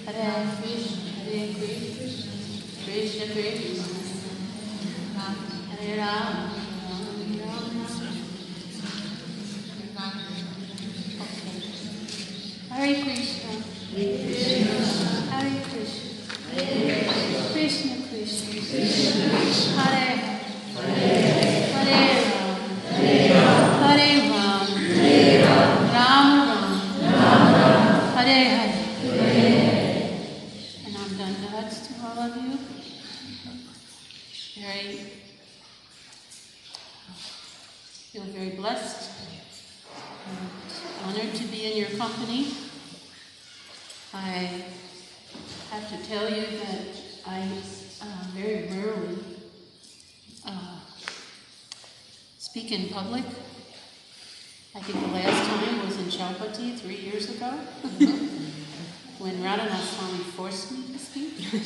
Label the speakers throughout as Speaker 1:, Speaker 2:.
Speaker 1: Hare Krishna, Hare Krishna, Krishna Krishna, Hare Rama, Rama Rama. Hare Krishna, Hare Krishna, Krishna Krishna, Hare Hare Rama, Hare Rama, Rama Rama, Hare Hare. And I'm done nuts to all of you. Feel very blessed and honored to be in your company. I have to tell you that I very rarely speak in public. I think the last time was in Chapati 3 years ago, when Radhanath Swami forced me to speak. You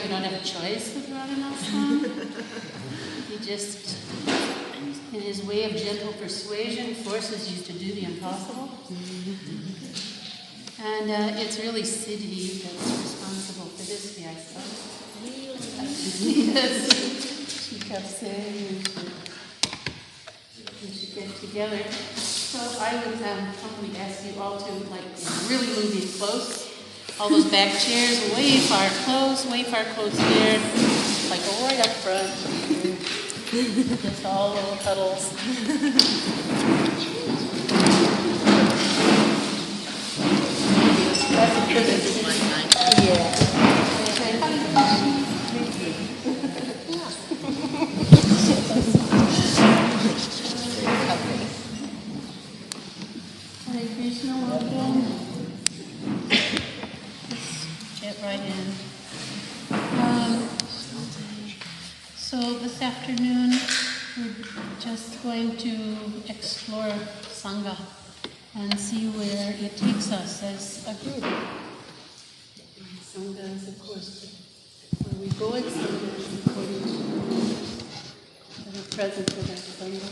Speaker 1: don't have a choice with Radhanath Swami. He just, in his way of gentle persuasion, forces you to do the impossible. And it's really Siddhi that's responsible for this fiasco. Yes, she kept saying we should get together. So I would humbly ask you all to really move in close. All those back chairs way far close there, like right up front. Just all little cuddles. That's a privilege. Yeah. Hare Krishna, welcome. Let's get right in. So this afternoon, we're just going to explore Sangha and see where it takes us as a group. Sangha is, of course, where we go, and Sangha is according to the presence of that Sangha.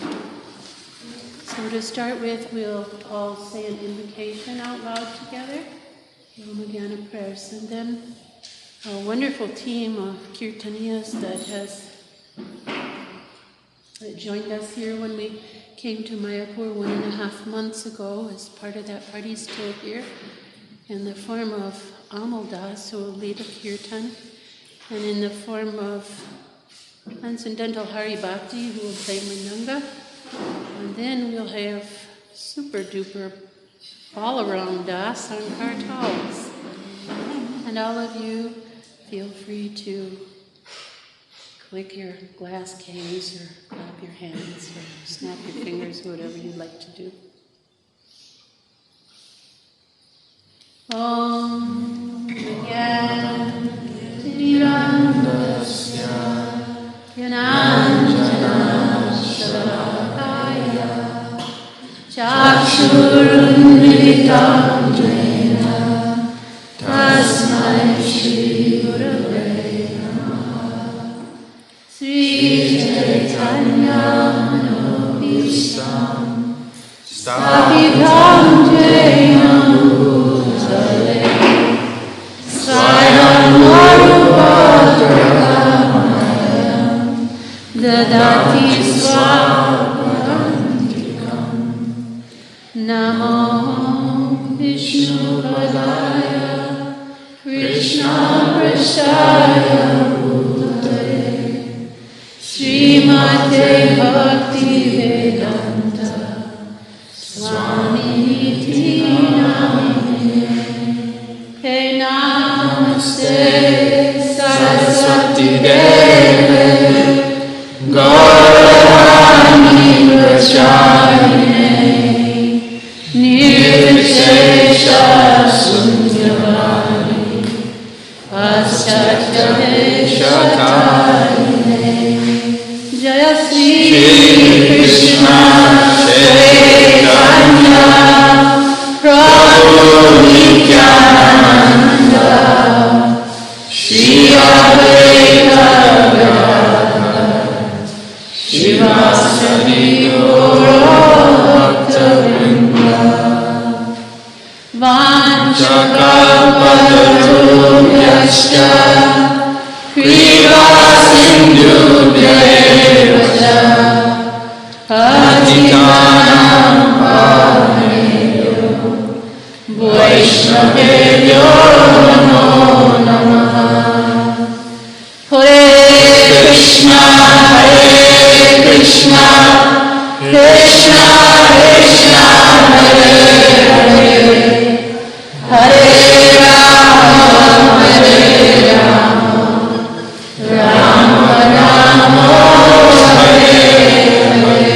Speaker 1: So to start with, we'll all say an invocation out loud together, Yamuna prayers, and then a wonderful team of Kirtaniyas that has joined us here when we came to Mayapur 1.5 months ago as part of that party, still here, in the form of Amal Das, who will lead a kirtan, and in the form of Transcendental Hari Bhakti, who will play Mridanga. And then we'll have super duper all-around Das on kartals. And all of you feel free to click your glass case or clap your hands or snap your fingers, whatever you'd like to do. Om Chakshurunmilitam Jena Tasmai Shri Gurave Namaha Sri Chaitanya Manobhishtam Sthapitam Jena Bhutale Swayam Varubhadramayam Dadati Swam Namo Vishnu Padaya Krishna Prasthaya Bhutale Srimate Bhakti Vedanta Swami Niti Namine Hey Namaste Saraswati Deve Gaurani Pracharine Nirvishesha Sunyavadi Paschatya Deshatarine Jaya Sri Krishna Chaitanya Prabhu Nityananda Shri Advaita Gadadhar Shivasari Gaura
Speaker 2: Chakapatarubhyascha Kriva Sindhubhyaeva cha Patitanam Pavanebhyo Vaishnavebhyo Namo Namaha. Hare Krishna, Krishna Krishna, Hare Hare, Hare Rama, Rama Rama, Hare Hare.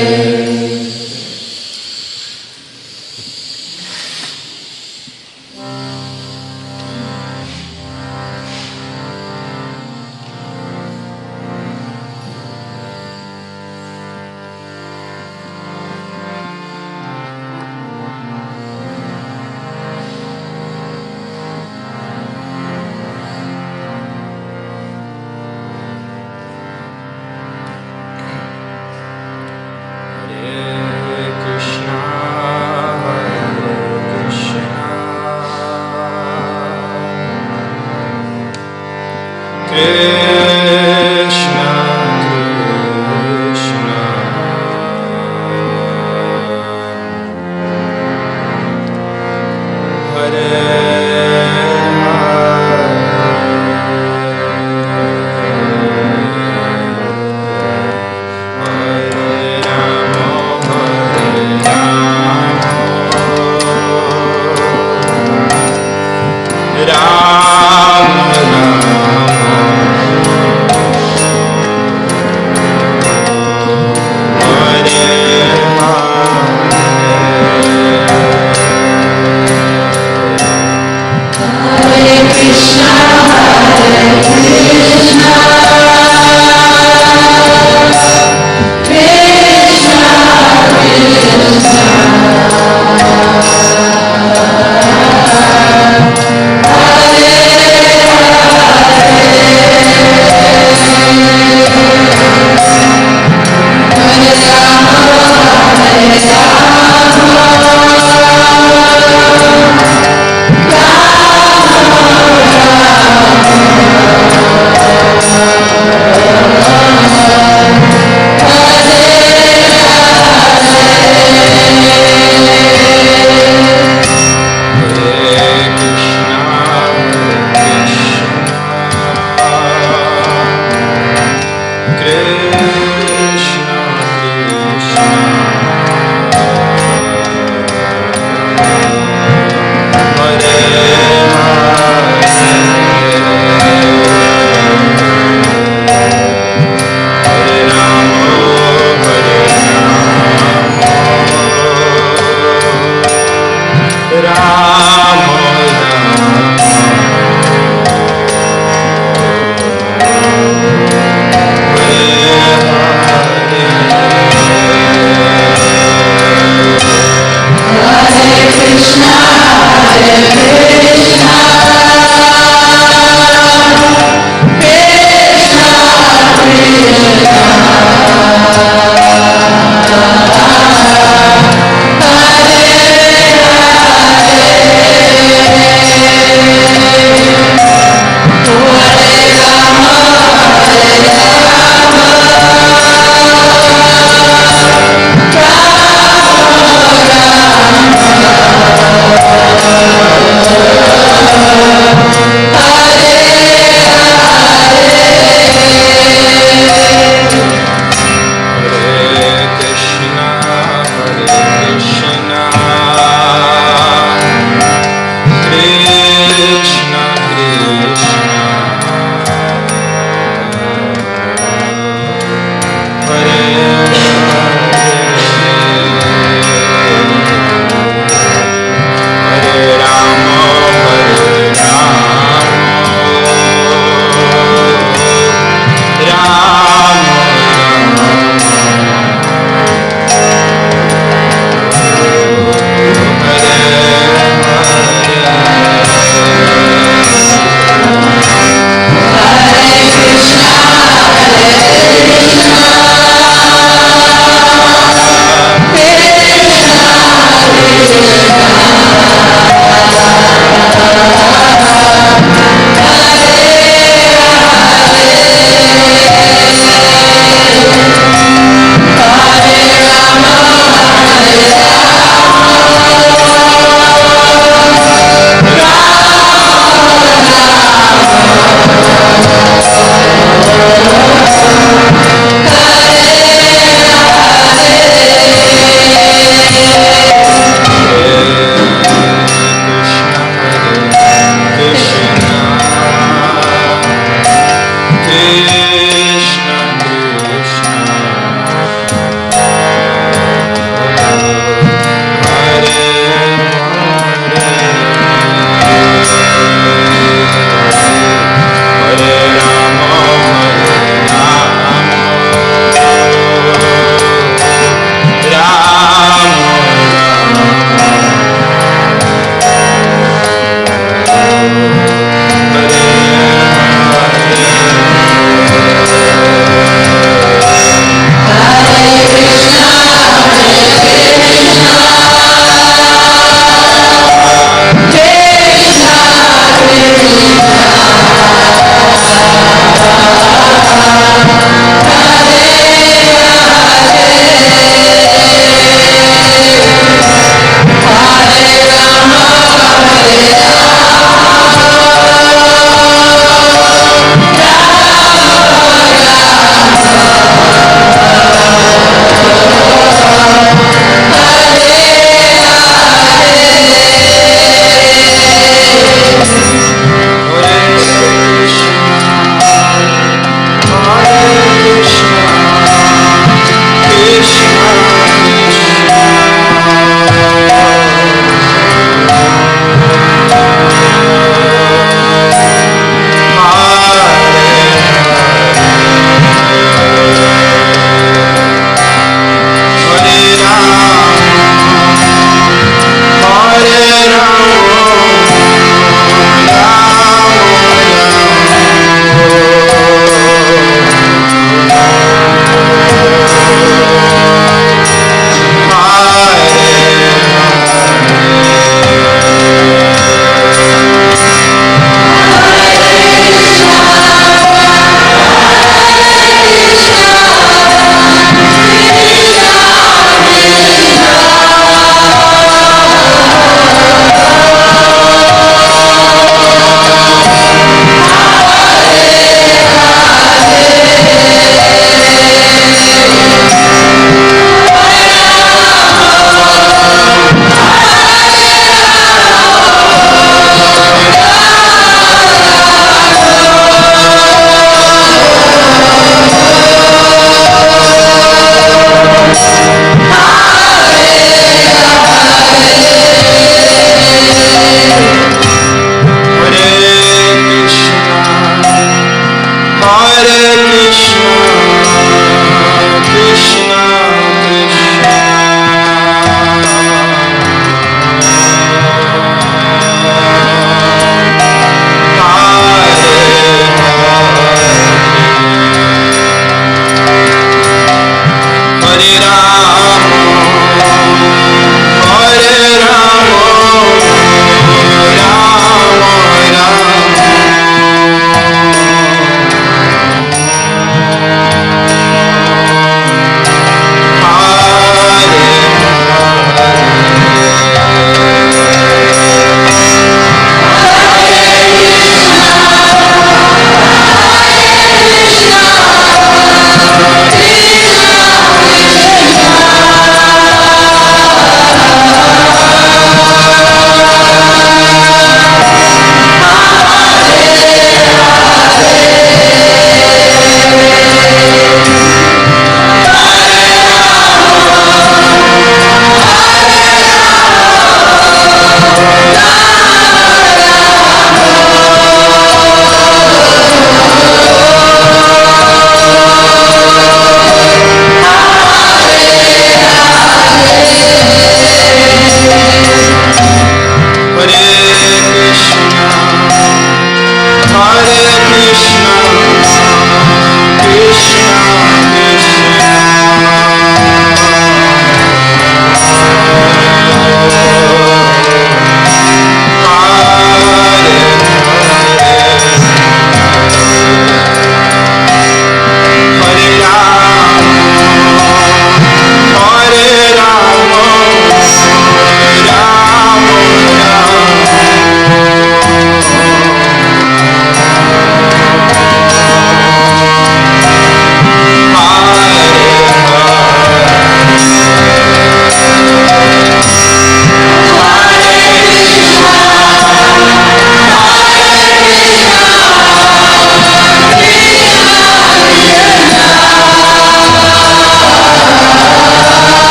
Speaker 2: Hare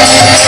Speaker 2: Hare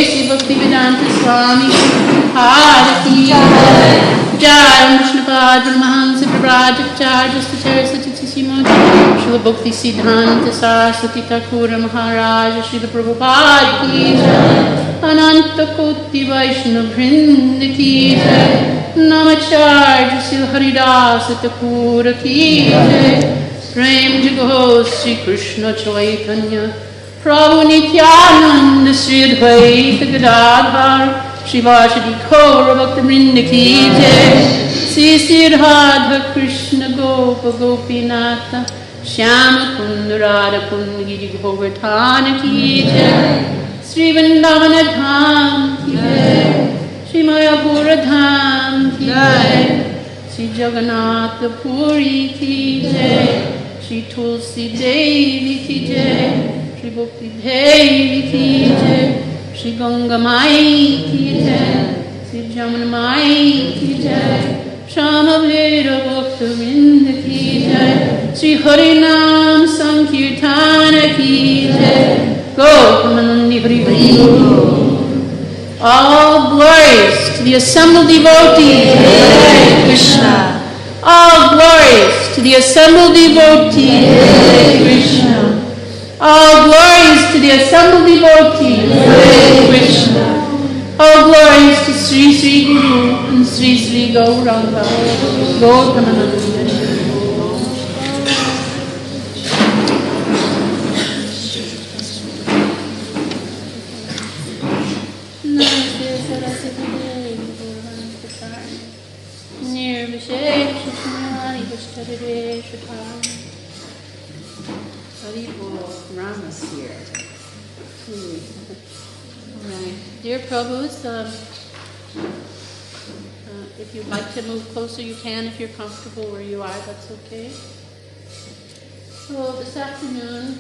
Speaker 1: Shri Bhaktivedanta Swami Bharati Jai Vishnupad Brahmansa Prabhajacharya Satyasatyasimad Shri Bhakti Siddhanta Saraswati Thakura Maharaj Shri Prabhupada Ki Jai Ananta Koti Vaishnava Vrinda Ki Jai Namacharya Shri Haridasa Thakura Ki Jai Prem Jago Shri Krishna Chaitanya Prabhu Nityananda Sri Advaita Gadadhar Shivashadi Kaura Bhakta Vrinda Ki Jai Sri Sri Radha Krishna Gopa Gopinatha Shyama Kunda Radha Kunda Giri Govardhana Ki Jai Sri Vrindavana Dham Ki Jai Sri Mayapur Dham Ki Jai Sri Jagannath Puri Ki Jai Sri Tulsi Devi Ki Jai Shri Bhakti Devi Ki Jai, Shri Ganga Mai Ki Jai, Shri Yamuna Mai Ki Jai, Shama Veda Bhakta Vrinda Ki Jai, Shri Harinam Sankirtana Ki Jai, Gopamanandi Hari Hari. All glories to the assembled devotees.
Speaker 2: Hare Krishna.
Speaker 1: All glories to the assembled devotees.
Speaker 2: Hare Krishna.
Speaker 1: All glories to the assembled devotees.
Speaker 2: Hare Krishna.
Speaker 1: All glories to Sri Sri Guru and Sri Sri Gauranga. Gautamananda. Rama's here. All right. Dear Prabhus, if you'd like to move closer, you can. If you're comfortable where you are, that's okay. So this afternoon,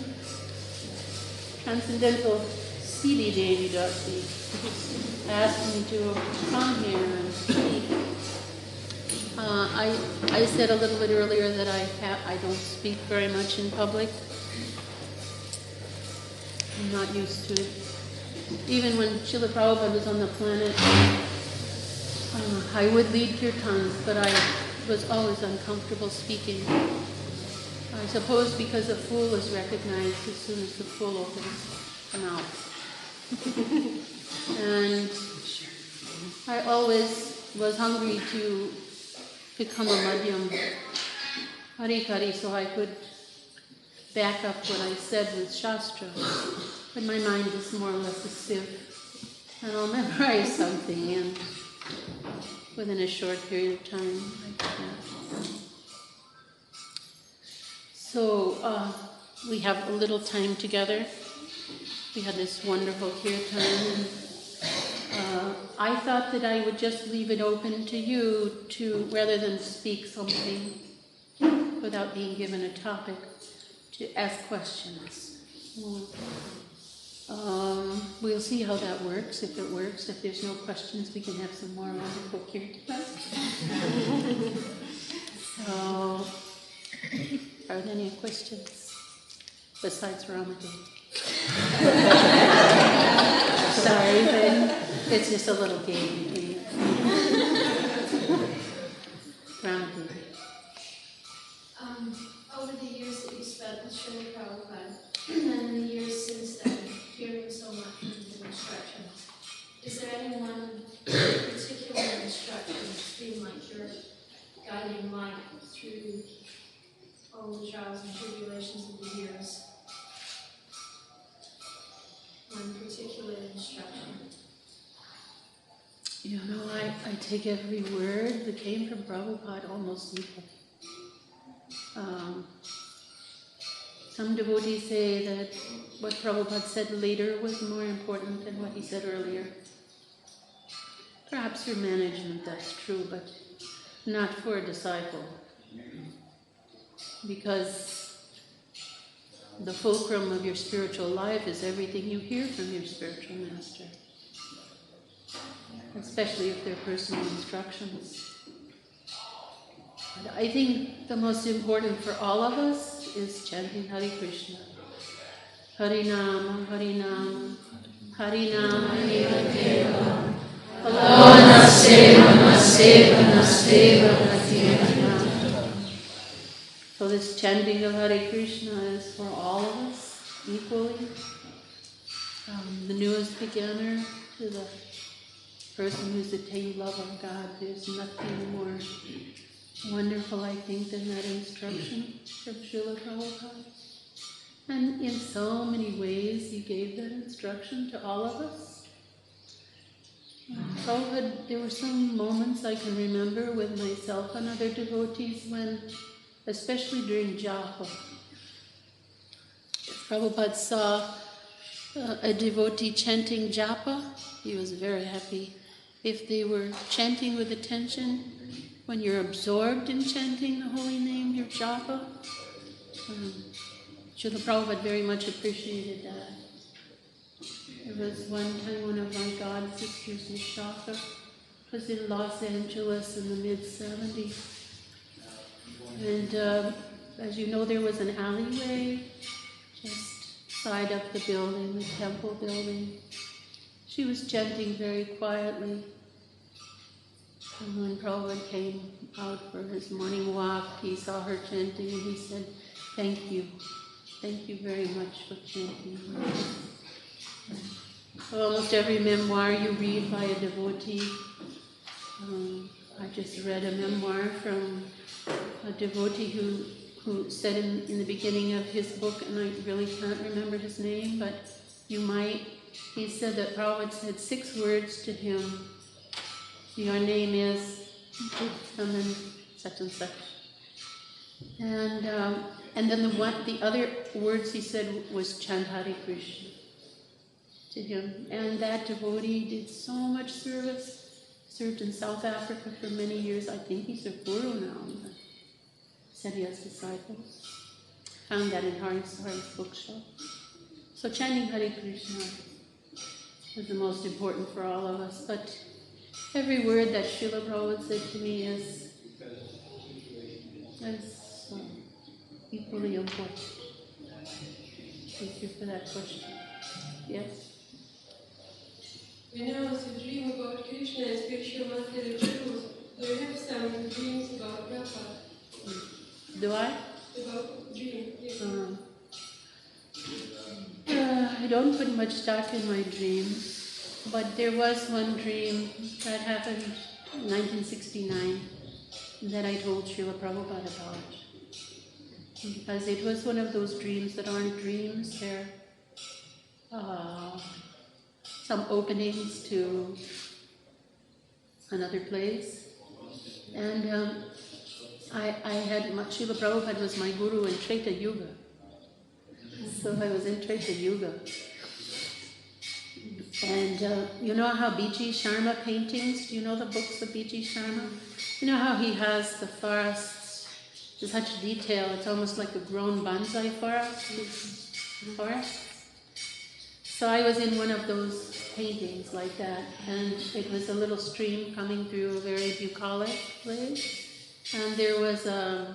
Speaker 1: Transcendental CD Devi asked me to come here and speak. I said a little bit earlier that I don't speak very much in public. I'm not used to it. Even when Srila Prabhupada was on the planet, I would lead kirtans, but I was always uncomfortable speaking. I suppose because a fool is recognized as soon as the fool opens the mouth. And I always was hungry to become a madhyam harikari so I could back up what I said with Shastra. But my mind is more or less a sieve. And I'll memorize something and within a short period of time I can. So we have a little time together. We had this wonderful kirtan. I thought that I would just leave it open to you to, rather than speak something without being given a topic, to ask questions. We'll see how that works. If it works, if there's no questions, we can have some more wonderful kirtan. So, are there any questions besides Ramadan? Sorry, but it's just a little game between us. Ramadan.
Speaker 3: Over the years that you spent with Srila Prabhupada, and the years since then, hearing so much of the instructions, is there any one particular instruction that's been like your guiding light through all the trials and tribulations of the years? One particular instruction.
Speaker 1: You know, I take every word that came from Prabhupada almost equally. Some devotees say that what Prabhupada said later was more important than what he said earlier. Perhaps for management that's true, but not for a disciple. Because the fulcrum of your spiritual life is everything you hear from your spiritual master, especially if they're personal instructions. But I think the most important for all of us is chanting Hare Krishna. Harinama, Harinama, Harinama, Eva Deva. Naseva, Naseva, Naseva, Naseva. So this chanting of Hare Krishna is for all of us equally. The newest beginner to the person who's attained love of God. There's nothing more wonderful, I think, than that instruction from Srila Prabhupada. And in so many ways, he gave that instruction to all of us. Prabhupada, there were some moments I can remember with myself and other devotees when, especially during japa, if Prabhupada saw a devotee chanting japa, he was very happy. If they were chanting with attention, when you're absorbed in chanting the holy name, your japa, Srila Prabhupada very much appreciated that. There was one time one of my god sisters, Nishaka, was in Los Angeles in the mid-70s. And as you know, there was an alleyway just side up the building, the temple building. She was chanting very quietly. And when Prabhupada came out for his morning walk, he saw her chanting and he said, "Thank you. Thank you very much for chanting." So almost every memoir you read by a devotee, I just read a memoir from a devotee who said in the beginning of his book, and I really can't remember his name, but you might, he said that Prabhupada said 6 words to him. Your name is, and then such and such. And then the other words he said was chant Hare Krishna to him. And that devotee did so much service, served in South Africa for many years. I think he's a guru now. Said he has disciples. Found that in Hari's bookshop. So chanting Hare Krishna is the most important for all of us. But every word that Srila Prabhupada said to me is as equally important. Thank you for that question. Yes?
Speaker 4: You know, as you dream about Krishna and spiritual master the truth, do you have some dreams about Prabhupada?
Speaker 1: Do I?
Speaker 4: About dream, yes.
Speaker 1: I don't put much stock in my dreams, but there was one dream that happened in 1969 that I told Srila Prabhupada about. Because it was one of those dreams that aren't dreams, they're some openings to another place. And I had, Srila Prabhupada was my guru in Treta Yuga. So I was in Treta Yuga. And you know how B.G. Sharma paintings, do you know the books of B.G. Sharma? You know how he has the forests in such detail, it's almost like a grown bonsai forest. So I was in one of those paintings like that, and it was a little stream coming through a very bucolic place, and there was a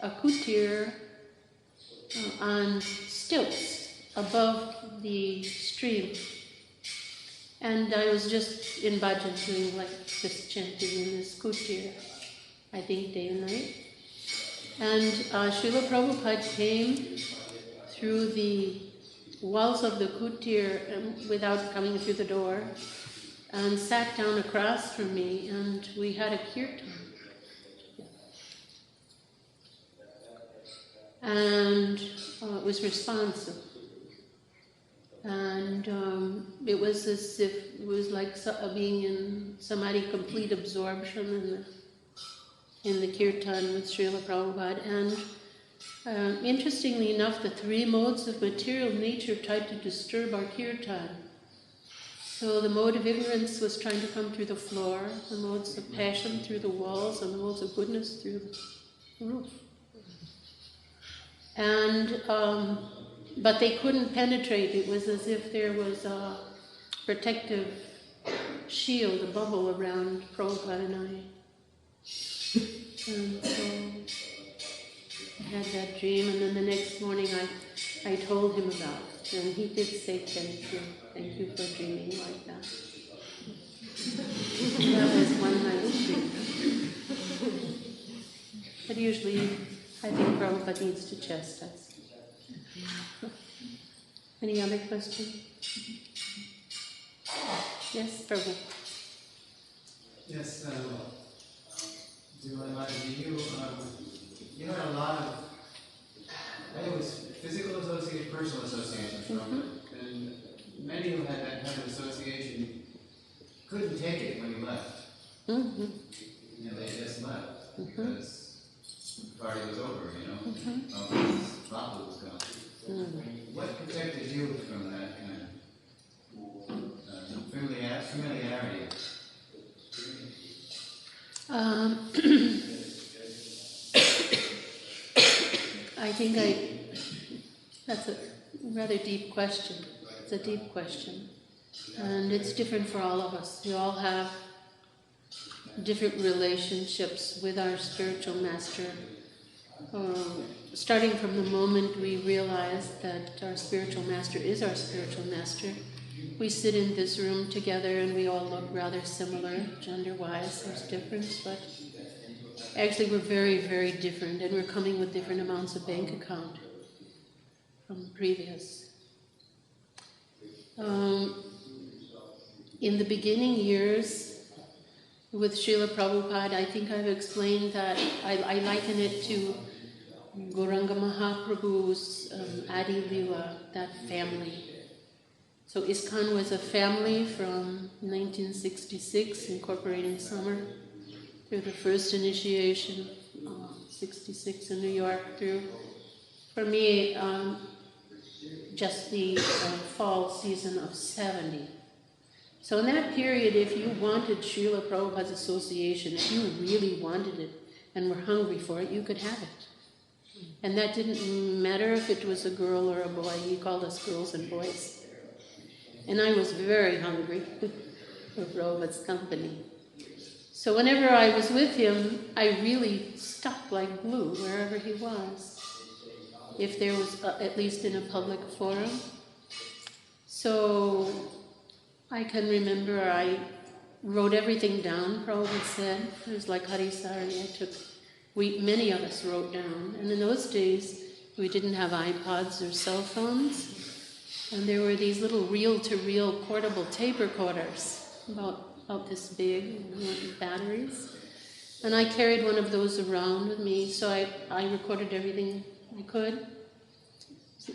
Speaker 1: kutir on stilts above the stream. And I was just in bhajan doing like this chanting in this kutir, I think day and night. And Srila Prabhupada came through the walls of the kutir without coming through the door and sat down across from me, and we had a kirtan. And it was responsive. And it was as if it was like being in samadhi, complete absorption in the kirtan with Srila Prabhupada. And interestingly enough, the three modes of material nature tried to disturb our kirtan. So the mode of ignorance was trying to come through the floor, the modes of passion through the walls, and the modes of goodness through the roof. And but they couldn't penetrate. It was as if there was a protective shield, a bubble around Prabhupada and I. And so I had that dream, and then the next morning I told him about it, and he did say thank you for dreaming like that. That was one nice dream. But usually I think Prabhupada needs to chastise. Any other question? Yes, Prabhu.
Speaker 5: Yes, you had a lot of, I think it was physical association, personal association from it. And many who had that kind of association couldn't take it when you left.
Speaker 1: Mm-hmm.
Speaker 5: You know, they just left because the party was over, you know. All this Papa was gone. What protected you from that kind of familiarity?
Speaker 1: I think that's a rather deep question. It's a deep question. And it's different for all of us. We all have different relationships with our spiritual master. Starting from the moment we realize that our spiritual master is our spiritual master, we sit in this room together and we all look rather similar, gender-wise. There's difference, but actually we're very, very different, and we're coming with different amounts of bank account from previous. In the beginning years with Srila Prabhupada, I think I've explained that I liken it to Gauranga Mahaprabhu's Adi Lila, that family. So ISKCON was a family from 1966, incorporating summer, through the first initiation, 66 in New York, through, for me, just the fall season of 70. So in that period, if you wanted Srila Prabhupada's association, if you really wanted it and were hungry for it, you could have it. And that didn't matter if it was a girl or a boy. He called us girls and boys. And I was very hungry for Prabhupada's company. So whenever I was with him, I really stuck like glue wherever he was, if there was at least in a public forum. So I can remember I wrote everything down, Prabhupada said. It was like Harisari. Many of us wrote down. And in those days, we didn't have iPods or cell phones. And there were these little reel-to-reel portable tape recorders, about this big, with batteries. And I carried one of those around with me, so I recorded everything I could.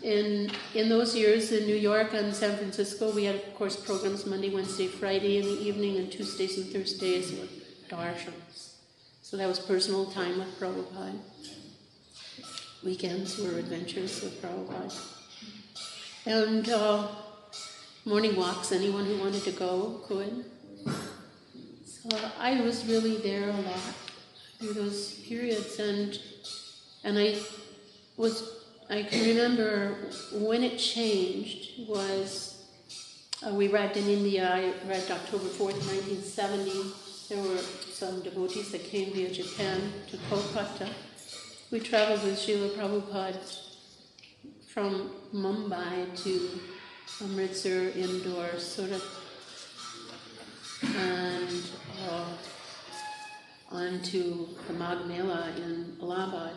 Speaker 1: In those years in New York and San Francisco, we had, of course, programs Monday, Wednesday, Friday in the evening, and Tuesdays and Thursdays were darshans. So that was personal time with Prabhupada. Weekends were adventures with Prabhupada. And morning walks, anyone who wanted to go could. So I was really there a lot through those periods, and I can remember when it changed was, we arrived in India. I arrived October 4th, 1970. There were some devotees that came via Japan to Kolkata. We traveled with Srila Prabhupada from Mumbai to Amritsar, Indore, Surat, and on to the Magh Mela in Allahabad.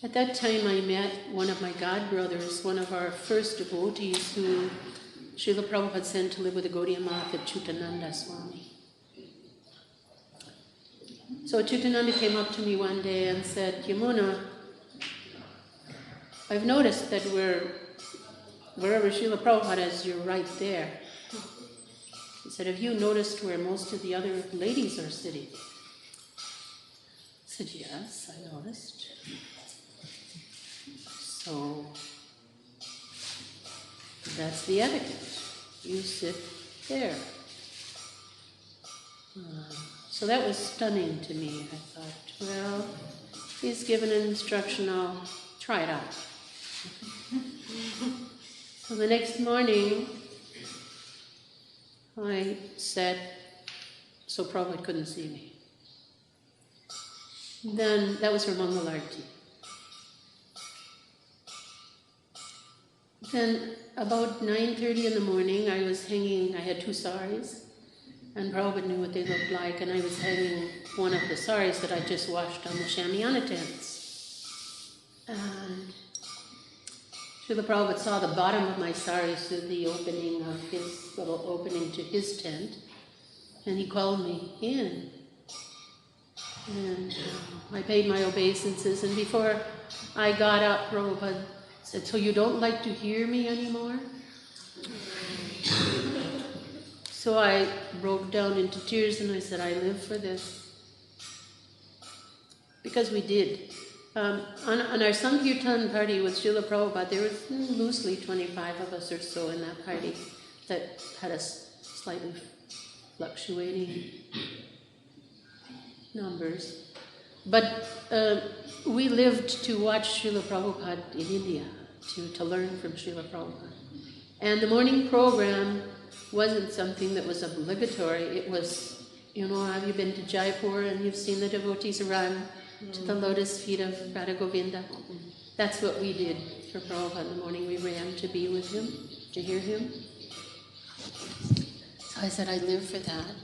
Speaker 1: At that time I met one of my godbrothers, one of our first devotees who Srila Prabhupada sent to live with the Gaudiya Math at Chutananda Swami. So Chutananda came up to me one day and said, Yamuna, I've noticed that wherever Srila Prabhupada is, you're right there. He said, have you noticed where most of the other ladies are sitting? I said, yes, I noticed. So that's the etiquette. You sit there. So that was stunning to me. I thought, well, he's given an instruction, I'll try it out. So the next morning, I sat so Prabhupada couldn't see me. Then that was for Mangalarti. Then about 9:30 in the morning, I was hanging, I had two saris, and Prabhupada knew what they looked like, and I was hanging one of the saris that I just washed on the Shamiana tents. And Srila Prabhupada saw the bottom of my sari through the opening of his little opening to his tent, and he called me in. And I paid my obeisances, and before I got up, Prabhupada said, so you don't like to hear me anymore? So I broke down into tears and I said, I live for this. Because we did. On our Sankirtan party with Srila Prabhupada, there was loosely 25 of us or so in that party that had a slightly fluctuating numbers. But we lived to watch Srila Prabhupada in India, to learn from Srila Prabhupada. And the morning program wasn't something that was obligatory. It was, have you been to Jaipur and you've seen the devotees run to the lotus feet of Radha Govinda? That's what we did for Prabhupada in the morning. We ran to be with him, to hear him. So I said, I live for that.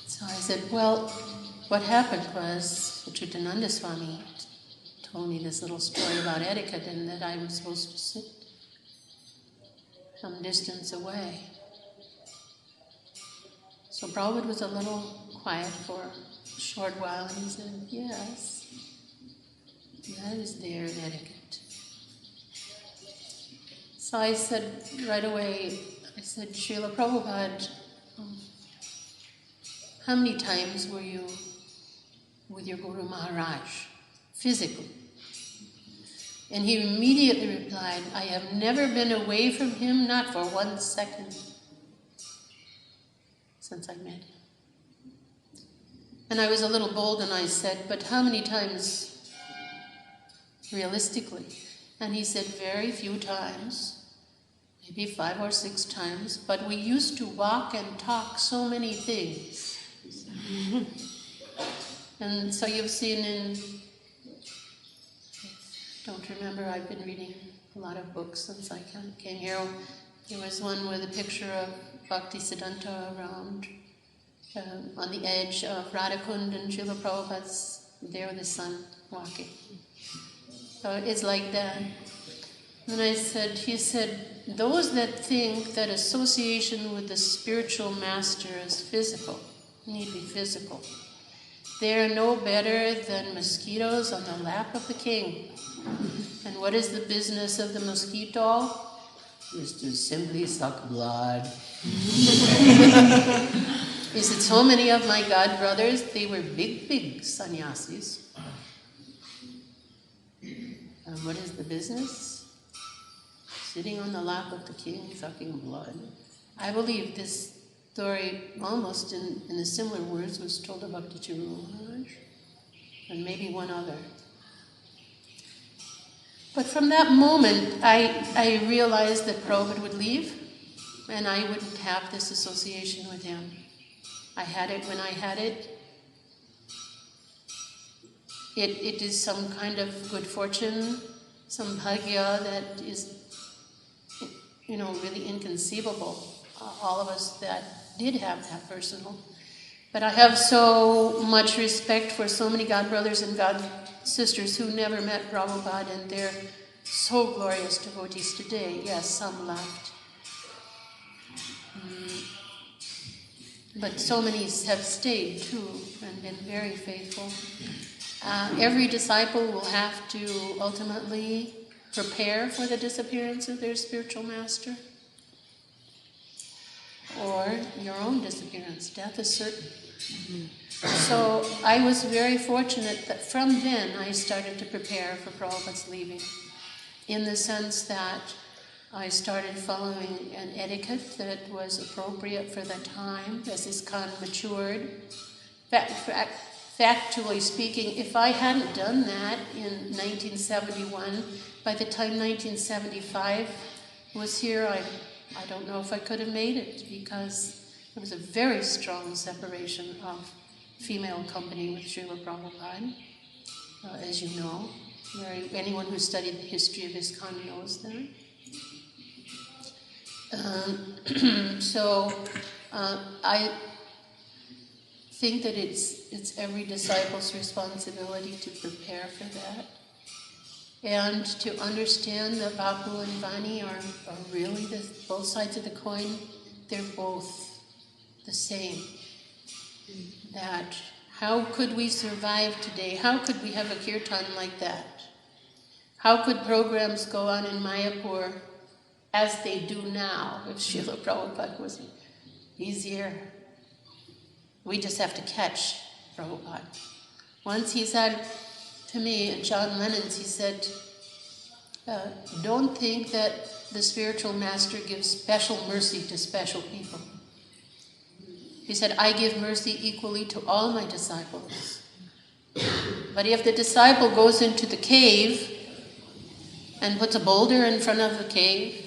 Speaker 1: So I said, well, what happened was Chutananda Swami told me this little story about etiquette and that I was supposed to sit some distance away. So Prabhupada was a little quiet for a short while and he said, yes, that is their etiquette. So I said right away, Srila Prabhupada, how many times were you with your Guru Maharaj, physically? And he immediately replied, I have never been away from him, not for 1 second, since I met him. And I was a little bold and I said, but how many times realistically? And he said, very few times. maybe 5 or 6 times, but we used to walk and talk so many things. And so you've seen in, don't remember, I've been reading a lot of books since I came here. There was one with a picture of Bhaktisiddhanta around on the edge of Radhakund and Srila Prabhupada's there with his son walking. So it's like that. And he said, those that think that association with the spiritual master is physical, need to be physical. They are no better than mosquitoes on the lap of the king. And what is the business of the mosquito? Is to simply suck blood. He said, so many of my god brothers, they were big sannyasis. And what is the business? Sitting on the lap of the king, sucking blood. I believe this story, almost in the similar words, was told about Bhakti Maharaj, and maybe one other. But from that moment, I realized that Prabhupada would leave, and I wouldn't have this association with him. I had it when I had it. It is some kind of good fortune, some bhagya that is, really inconceivable. All of us that did have that personal. But I have so much respect for so many God brothers and God sisters who never met Prabhupada, and they're so glorious devotees today. Yes, some left. But so many have stayed too and been very faithful. Every disciple will have to ultimately prepare for the disappearance of their spiritual master, or your own disappearance. Death is certain. So I was very fortunate that from then I started to prepare for Prabhupada's leaving, in the sense that I started following an etiquette that was appropriate for the time as ISKCON matured. Factually speaking, if I hadn't done that in 1971, by the time 1975 was here, I don't know if I could have made it, because there was a very strong separation of female company with Srila Prabhupada, as you know. Anyone who studied the history of ISKCON knows that. I think that it's every disciple's responsibility to prepare for that, and to understand that Bapu and Vani are really both sides of the coin. They're both the same. That how could we survive today? How could we have a kirtan like that? How could programs go on in Mayapur as they do now if Srila Prabhupada was easier? We just have to catch Prabhupada. Once he said to me, at John Lennon's, he said, don't think that the spiritual master gives special mercy to special people. He said, I give mercy equally to all my disciples. But if the disciple goes into the cave and puts a boulder in front of the cave,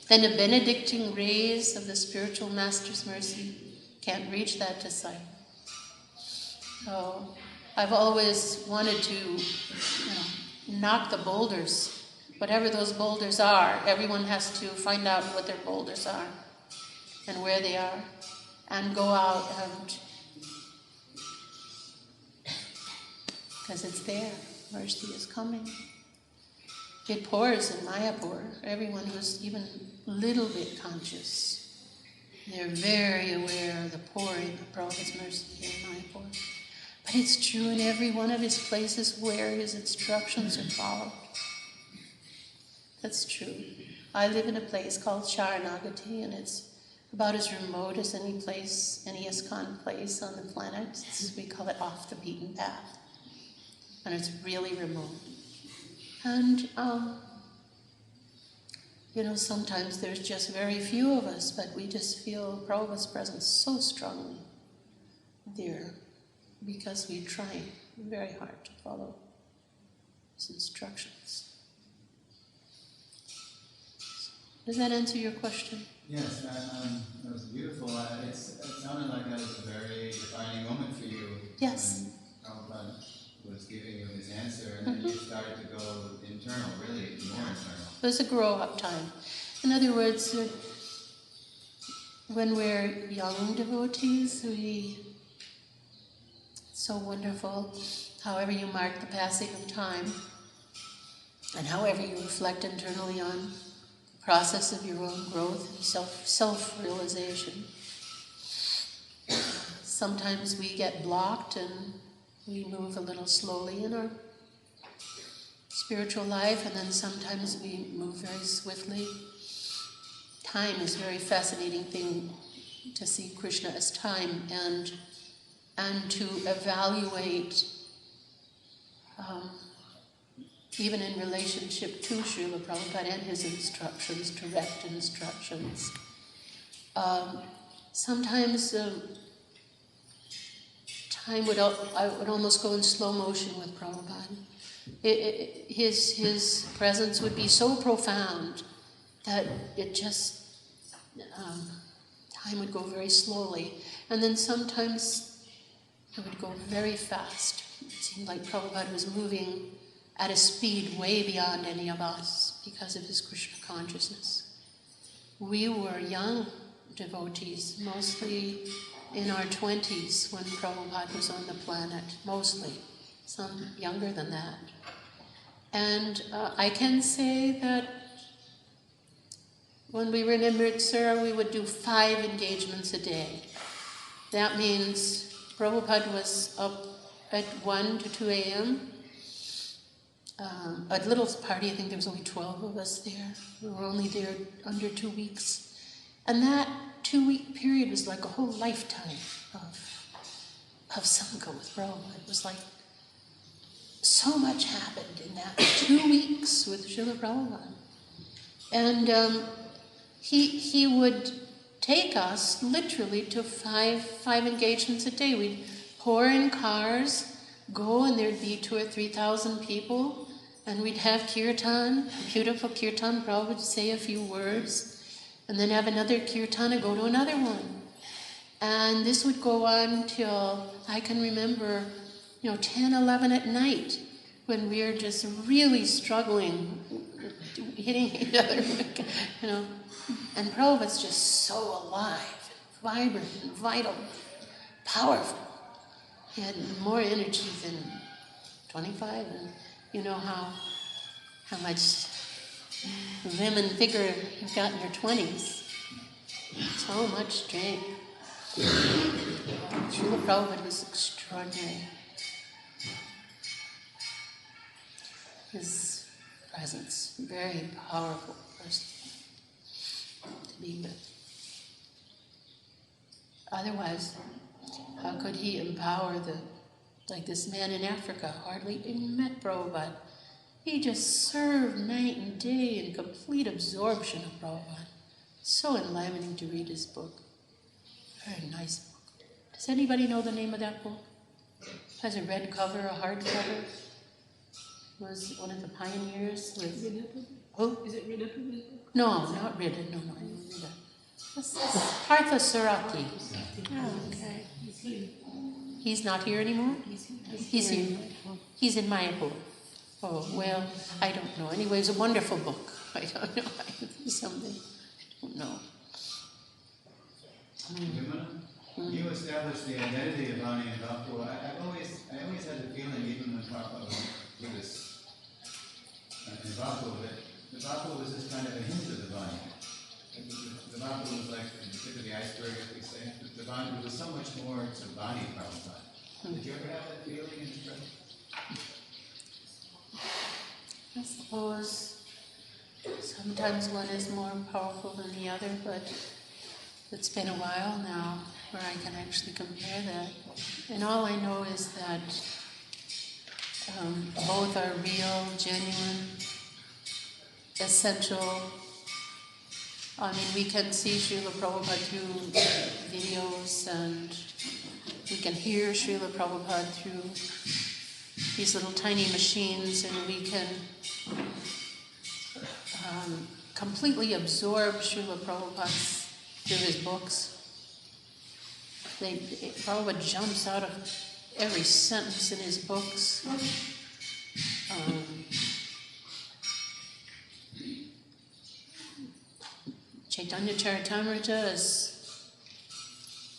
Speaker 1: then the benedicting rays of the spiritual master's mercy can't reach that disciple. So I've always wanted to knock the boulders, whatever those boulders are. Everyone has to find out what their boulders are and where they are, and go out, and because it's there. Mercy is coming. It pours in Mayapur. Everyone who's even a little bit conscious, they're very aware of the pouring of Prabhupada's mercy in Mayapur. But it's true in every one of his places where his instructions are followed. That's true. I live in a place called Sharanagati, and it's about as remote as any place, any ISKCON place on the planet. We call it off the beaten path. And it's really remote. And, sometimes there's just very few of us, but we just feel Prabhupada's presence so strongly there, because we try very hard to follow his instructions. Does that answer your question?
Speaker 5: Yes, that was beautiful. It sounded like that was a very defining moment for you.
Speaker 1: Yes.
Speaker 5: When Prabhupada was giving you his answer, and then you started to go internal, really more internal.
Speaker 1: It was a grow-up time. In other words, when we're young devotees, it's so wonderful, however you mark the passing of time, and however you reflect internally on the process of your own growth and self-realization. Sometimes we get blocked and we move a little slowly in our spiritual life, and then sometimes we move very swiftly. Time is a very fascinating thing to see Krishna as time and to evaluate even in relationship to Srila Prabhupada and his instructions, direct instructions. Sometimes time I would almost go in slow motion with Prabhupada. His presence would be so profound that it just, time would go very slowly. And then sometimes it would go very fast. It seemed like Prabhupada was moving at a speed way beyond any of us because of his Krishna consciousness. We were young devotees, mostly in our 20s when Prabhupada was on the planet, mostly, some younger than that. And I can say that when we were in Amritsar, we would do 5 engagements a day. That means Prabhupada was up at 1 to 2 a.m. A little party, I think there was only 12 of us there. We were only there under 2 weeks. And that 2-week period was like a whole lifetime of Sangha with Prabhupada. It was like so much happened in that 2 weeks with Srila Prabhupada. And he would take us literally to five engagements a day. We'd pour in cars, go, and there'd be 2,000 or 3,000 people, and we'd have kirtan, beautiful kirtan. Prabhupada would say a few words, and then have another kirtan and go to another one. And this would go on till, I can remember, 10, 11 at night, when we were just really struggling, hitting each other, And Prabhupada's just so alive, vibrant, and vital, powerful. He had more energy than 25, and you know how much vim and vigor you've got in your 20s. So much strength. Srila Prabhupada was extraordinary. His presence, very powerful person to be with. Otherwise, how could he empower like this man in Africa, hardly even met Prabhupada. He just served night and day in complete absorption of Prabhupada. So enlivening to read his book. Very nice book. Does anybody know the name of that book? It has a red cover, a hard cover. Was one of the pioneers with... Who?
Speaker 4: Is it Rida?
Speaker 1: No, not Rida. No, Rida. Partha Sarati.
Speaker 2: Oh, okay.
Speaker 1: He's not here anymore? He's here. He's in Mayapur. Oh, well, I don't know. Anyway, it's a wonderful book. I don't know. Something. I don't know.
Speaker 5: Yamuna, you established the identity of Vani and Bhakti. I always had the feeling, even when Prabhupada was with us in Bhakti, that the Bhakti was just kind of a hint of the Vani. The Bhakti was like the tip of the iceberg, as we say. The Vani, there was so much more to Vani Prabhupada. Did you ever have that feeling in the church?
Speaker 1: I suppose sometimes one is more powerful than the other, but it's been a while now where I can actually compare that. And all I know is that both are real, genuine, essential. I mean, we can see Srila Prabhupada through videos, and we can hear Srila Prabhupada through these little tiny machines, and we can completely absorb Srila Prabhupada through his books. Prabhupada jumps out of every sentence in his books. Chaitanya Charitamrita is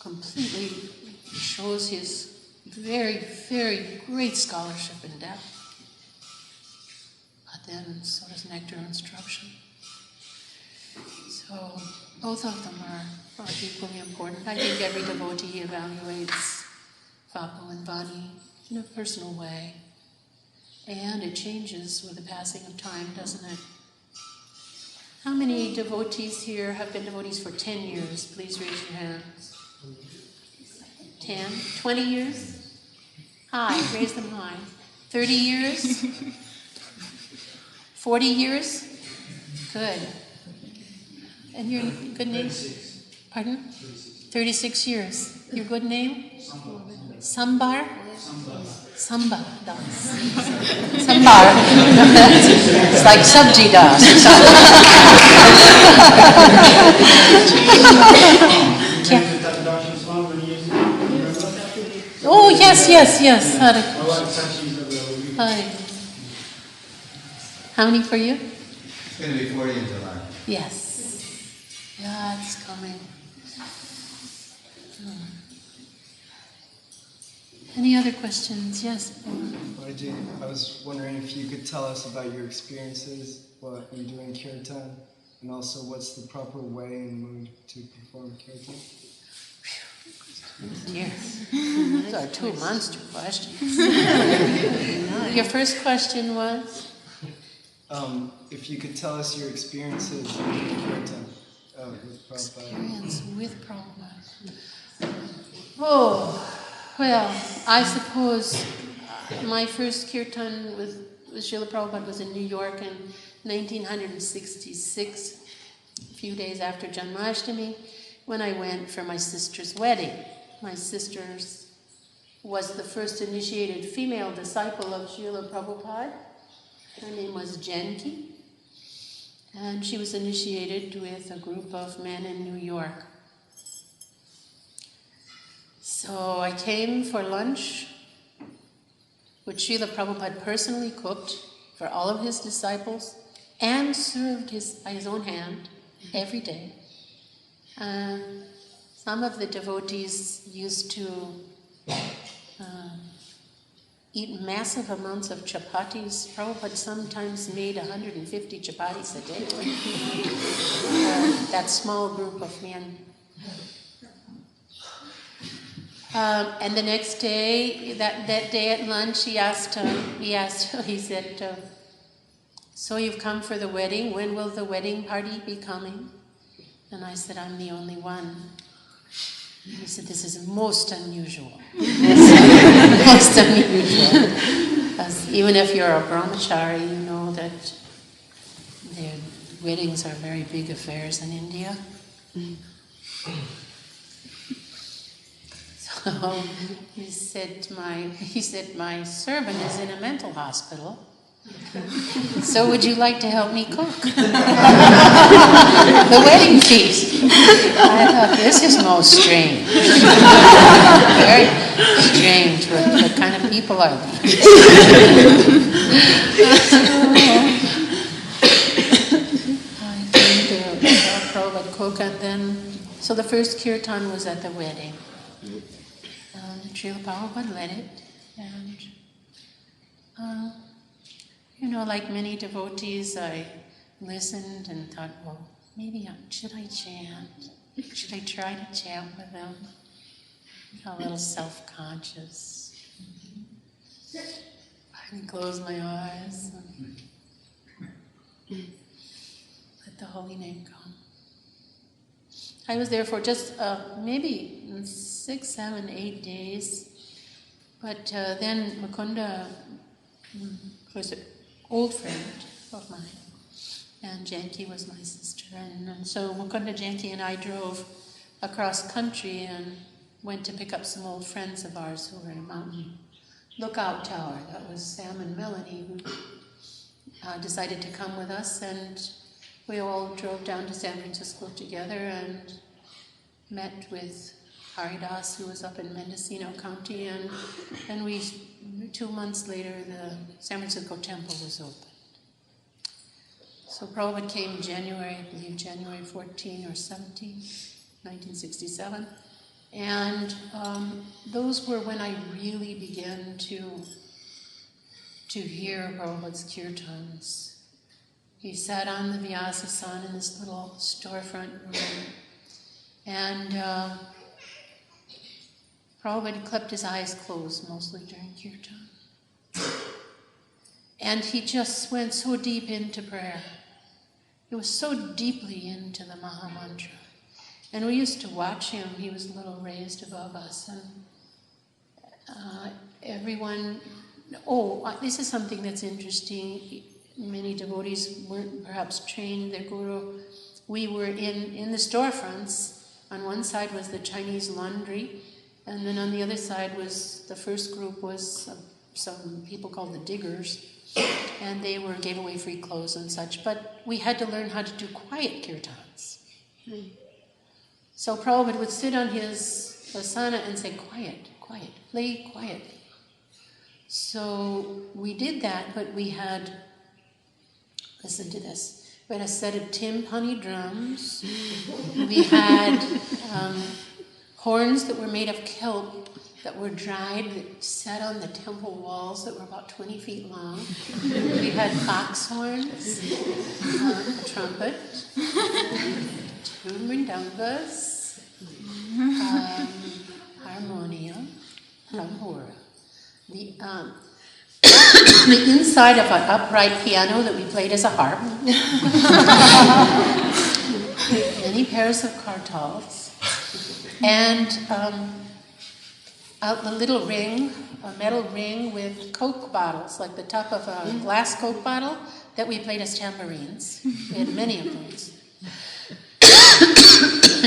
Speaker 1: completely shows his very, very great scholarship in depth. But then so does Nectar Instruction. So both of them are equally important. I think every devotee evaluates Vapu and Vani in a personal way. And it changes with the passing of time, doesn't it? How many devotees here have been devotees for 10 years? Please raise your hands. 10? 20 years? High, raise them high. 30 years? 40 years? Good. And your good name? 36. Pardon? 36 years. Your good name? Sambar? Samba Das. Sambar. It's like Sabji Das. Oh, yes. Hi. How many for you?
Speaker 5: It's going to be 40 in July.
Speaker 1: Yes. Yeah, it's coming. Any other questions? Yes.
Speaker 6: Mataji, I was wondering if you could tell us about your experiences while you're doing kirtan, and also what's the proper way and mood to perform kirtan?
Speaker 1: Dear. Those are two monster questions. Your first question was?
Speaker 6: If you could tell us your experiences with kirtan with Prabhupada.
Speaker 1: Experience with Prabhupada. Oh, well, I suppose my first kirtan with Srila Prabhupada was in New York in 1966, a few days after Janmashtami, when I went for my sister's wedding. My sister was the first initiated female disciple of Srila Prabhupada. Her name was Janki, and she was initiated with a group of men in New York. So I came for lunch, which Srila Prabhupada personally cooked for all of his disciples and served by his own hand every day. Some of the devotees used to eat massive amounts of chapatis. Prabhupada sometimes made 150 chapatis a day. That small group of men. And the next day, that day at lunch, he said, so you've come for the wedding, when will the wedding party be coming? And I said, I'm the only one. He said, this is most unusual. Most unusual. Because even if you're a brahmachari, you know that their weddings are very big affairs in India. So he said, my servant is in a mental hospital. So would you like to help me cook the wedding feast? I thought, this is most strange. Very strange. What kind of people are these? I came to Prabhupada cook, and then, so the first kirtan was at the wedding. Srila Prabhupada led it, and like many devotees, I listened and thought, well, maybe should I chant? Should I try to chant with them? A little self-conscious. I close my eyes and let the holy name come. I was there for just maybe 6, 7, 8 days. But then Mukunda was an old friend of mine, and Janki was my sister. And so Mukunda, Janki, and I drove across country and went to pick up some old friends of ours who were in a mountain lookout tower. That was Sam and Melanie, who decided to come with us. And we all drove down to San Francisco together and met with Haridas, who was up in Mendocino County, and we 2 months later the San Francisco temple was opened. So Prabhupada came January, I believe January 14 or 17, 1967. And those were when I really began to hear Prabhupada's kirtans. He sat on the Vyasasana in this little storefront room, and Prabhupada kept his eyes closed mostly during kirtan. And he just went so deep into prayer. He was so deeply into the Maha Mantra. And we used to watch him. He was a little raised above us. And everyone... this is something that's interesting. Many devotees weren't perhaps trained. Their guru. We were in the storefronts. On one side was the Chinese laundry. And then on the other side was, the first group was some people called the diggers. And they gave away free clothes and such. But we had to learn how to do quiet kirtans. So Prabhupada would sit on his asana and say, quiet, quiet, play quietly. So we did that, but we had, listen to this, we had a set of timpani drums. We had horns that were made of kelp that were dried, that sat on the temple walls that were about 20 feet long. We had fox horns, a trumpet, 2 mridangas, harmonium, tambura. The inside of an upright piano that we played as a harp. Many pairs of kartals. And a little ring, a metal ring with Coke bottles, like the top of a glass Coke bottle, that we played as tambourines. We had many of those.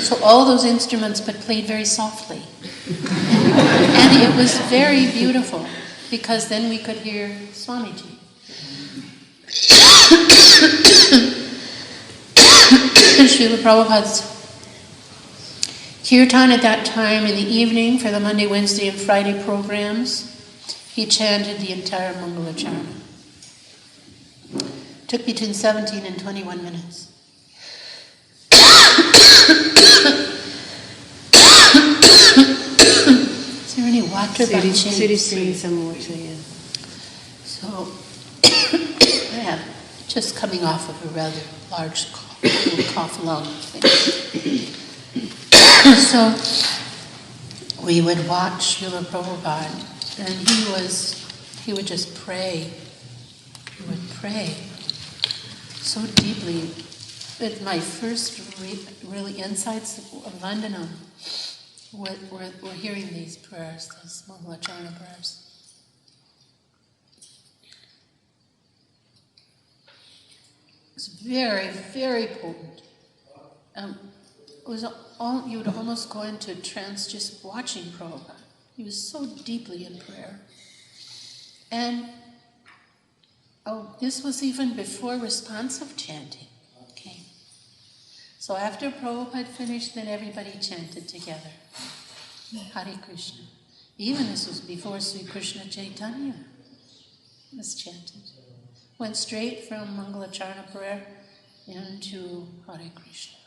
Speaker 1: So all those instruments, but played very softly. And it was very beautiful, because then we could hear Swamiji. Srila Prabhupada's kirtan at that time in the evening for the Monday, Wednesday, and Friday programs, he chanted the entire Mangalacharna. Took between 17 and 21 minutes. Is there any water by chance?
Speaker 2: Siri, some water, yeah.
Speaker 1: So, I am just coming off of a rather large cough, little cough lung thing. So, we would watch Srila Prabhupada, and he would just pray. He would pray so deeply. But my first really insights of Vandanam were hearing these prayers, these Mangalacharna prayers. It's very, very potent. You would almost go into trance just watching Prabhupada. He was so deeply in prayer. And this was even before responsive chanting. Okay. So after Prabhupada finished, then everybody chanted together. Hare Krishna. Even this was before Sri Krishna Chaitanya was chanted. Went straight from Mangalacharna prayer into Hare Krishna.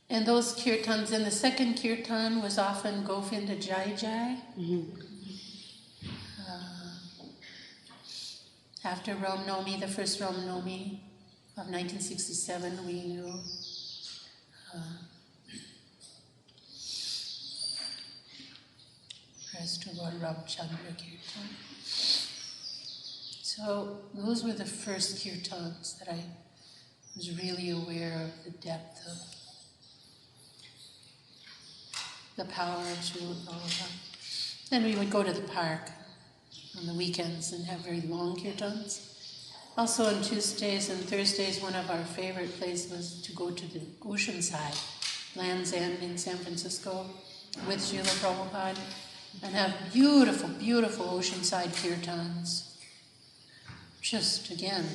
Speaker 1: And those kirtans, and the second kirtan was often Govinda Jai Jai. After Ram Nomi, the first Ram Nomi of 1967, we knew prayers to Lord Ramchandra Kirtan. So those were the first kirtans that I was really aware of the depth of the power of Srila Prabhupada. Then we would go to the park on the weekends and have very long kirtans. Also on Tuesdays and Thursdays, one of our favorite places was to go to the ocean side, Land's End in San Francisco, with Srila Prabhupada. and have beautiful, beautiful oceanside kirtans. Just, again,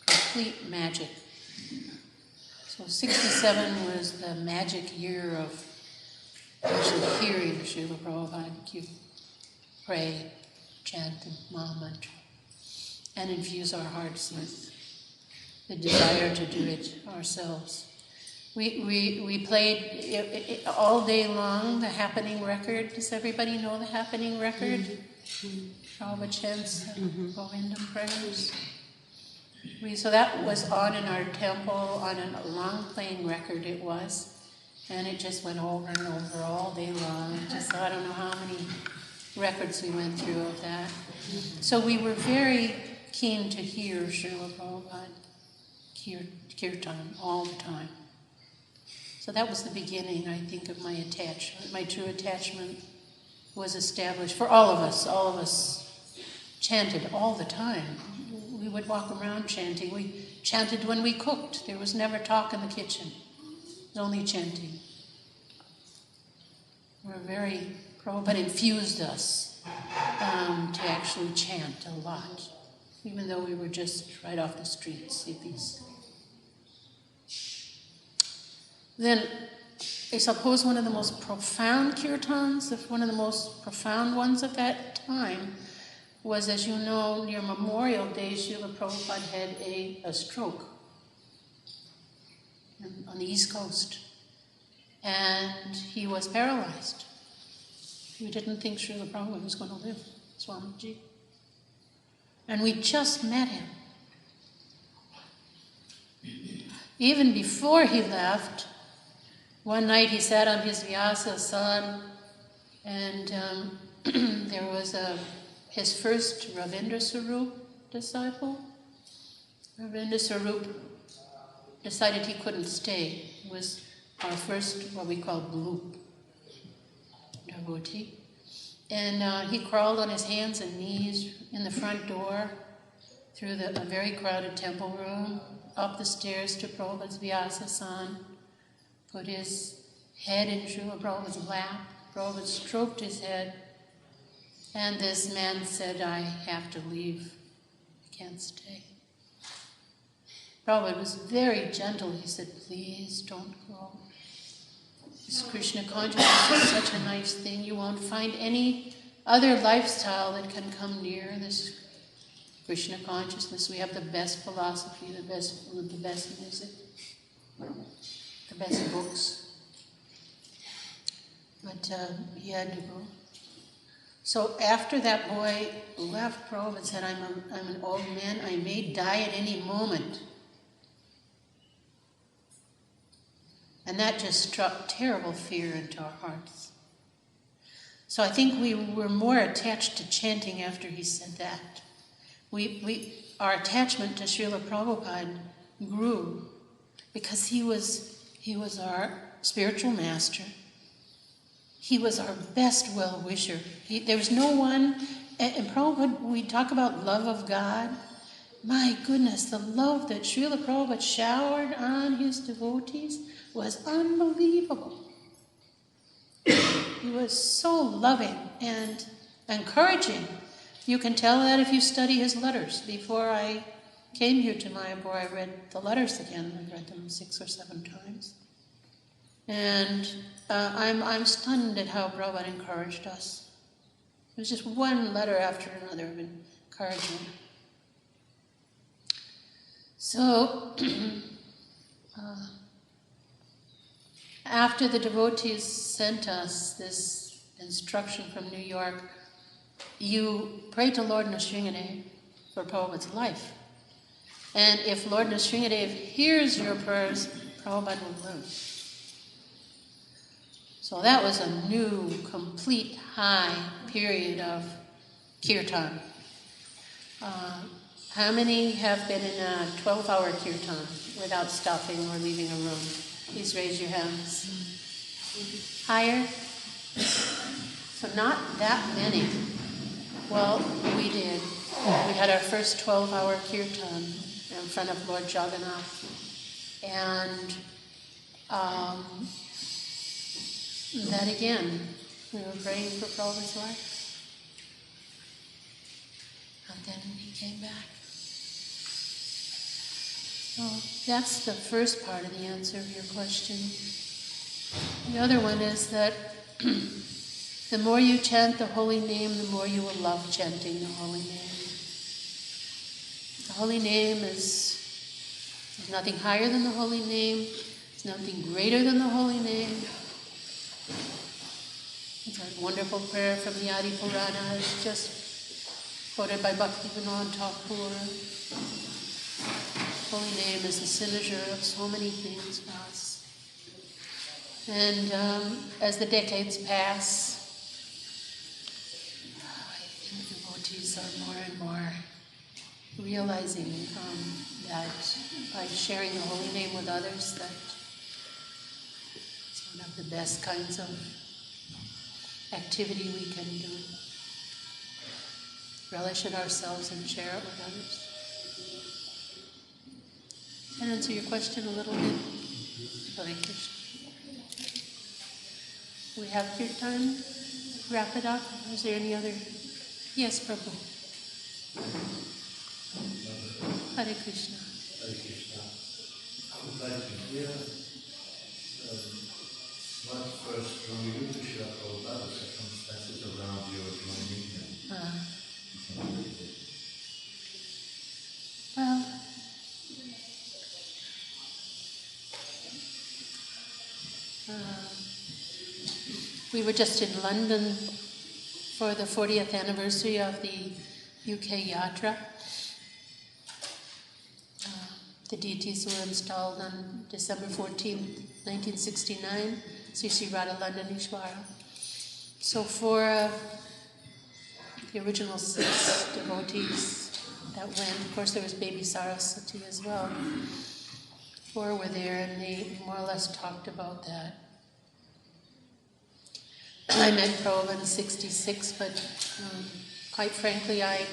Speaker 1: complete magic. So 67 was the magic year of actually hearing Srila Prabhupada pray, chant the Maha Mantra, and infuse our hearts with the desire to do it ourselves. We played all day long the Happening Record. Does everybody know the Happening Record? Prabhupada chants, Govindam prayers. So that was on in our temple, on a long playing record it was, and it just went over and over all day long. Just, I don't know how many records we went through of that. So we were very keen to hear Srila Prabhupada kirtan all the time. So that was the beginning, I think, of my attachment. My true attachment was established for all of us. All of us chanted all the time. We would walk around chanting. We chanted when we cooked. There was never talk in the kitchen. It was only chanting. Prabhupada infused us to actually chant a lot, even though we were just right off the streets, hippies. Then, I suppose one of the most profound kirtans, one of the most profound ones of that time, was, as you know, near Memorial Day, Srila Prabhupada had a stroke on the East Coast, and he was paralyzed. We didn't think Srila Prabhupada was going to live, Swamiji. And we just met him. Even before he left, one night he sat on his Vyasa-san, and there was his first Ravindra Sarup disciple. Ravindra Sarup decided he couldn't stay. He was our first, what we call bloop devotee. And he crawled on his hands and knees in the front door, through a very crowded temple room, up the stairs to Prabhupada's Vyasa-san, put his head in Srila Prabhupada's lap. Prabhupada stroked his head, and this man said, "I have to leave. I can't stay." Prabhupada was very gentle. He said, "Please don't go. This Krishna consciousness is such a nice thing. You won't find any other lifestyle that can come near this Krishna consciousness. We have the best philosophy, the best music, the best books." But he had to go. So after that boy left, Prabhupada said, I'm an old man. I may die at any moment. And that just struck terrible fear into our hearts. So I think we were more attached to chanting after he said that. Our attachment to Srila Prabhupada grew because he was our spiritual master. He was our best well-wisher. There was no one, and Prabhupada, we talk about love of God. My goodness, the love that Srila Prabhupada showered on his devotees was unbelievable. He was so loving and encouraging. You can tell that if you study his letters. Before I came here to Mayapur, I read the letters again. I read them 6 or 7 times. And I'm stunned at how Prabhupada encouraged us. It was just one letter after another of encouragement. So, after the devotees sent us this instruction from New York, you pray to Lord Nrsingadev for Prabhupada's life. And if Lord Nrsingadev hears your prayers, Prabhupada will live. So that was a new, complete, high period of kirtan. How many have been in a 12-hour kirtan without stopping or leaving a room? Please raise your hands. Higher? So not that many. Well, we did. We had our first 12-hour kirtan in front of Lord Jagannath. And that again We were praying for Prabhupada's wife. And then he came back. So that's the first part of the answer of your question. The other one is that the more you chant the holy name, the more you will love chanting the holy name. The holy name is, there's nothing higher than the holy name. There's nothing greater than the holy name. It's a wonderful prayer from the Adi Purana. It's just quoted by Bhaktivinoda Thakur. Holy name is the signature of so many things for us. And as the decades pass, I think devotees are more and more realizing that by sharing the holy name with others, that it's one of the best kinds of activity we can do. Relish it ourselves and share it with others. Can I answer your question a little bit? Hare Krishna. We have kirtan. Wrap it up. Is there any other? Yes, Prabhu. Hare Krishna.
Speaker 7: Hare Krishna. I would like to hear not first from you to share about the circumstances around your joining him.
Speaker 1: Well, we were just in London for the 40th anniversary of the UK Yatra. The deities were installed on December 14th, 1969, Sri Sri Radha Landanishwara. So for the original 6 devotees that went, of course there was baby Saraswati as well. 4 were there and they more or less talked about that. I met Prabhupada in 66, but quite frankly, I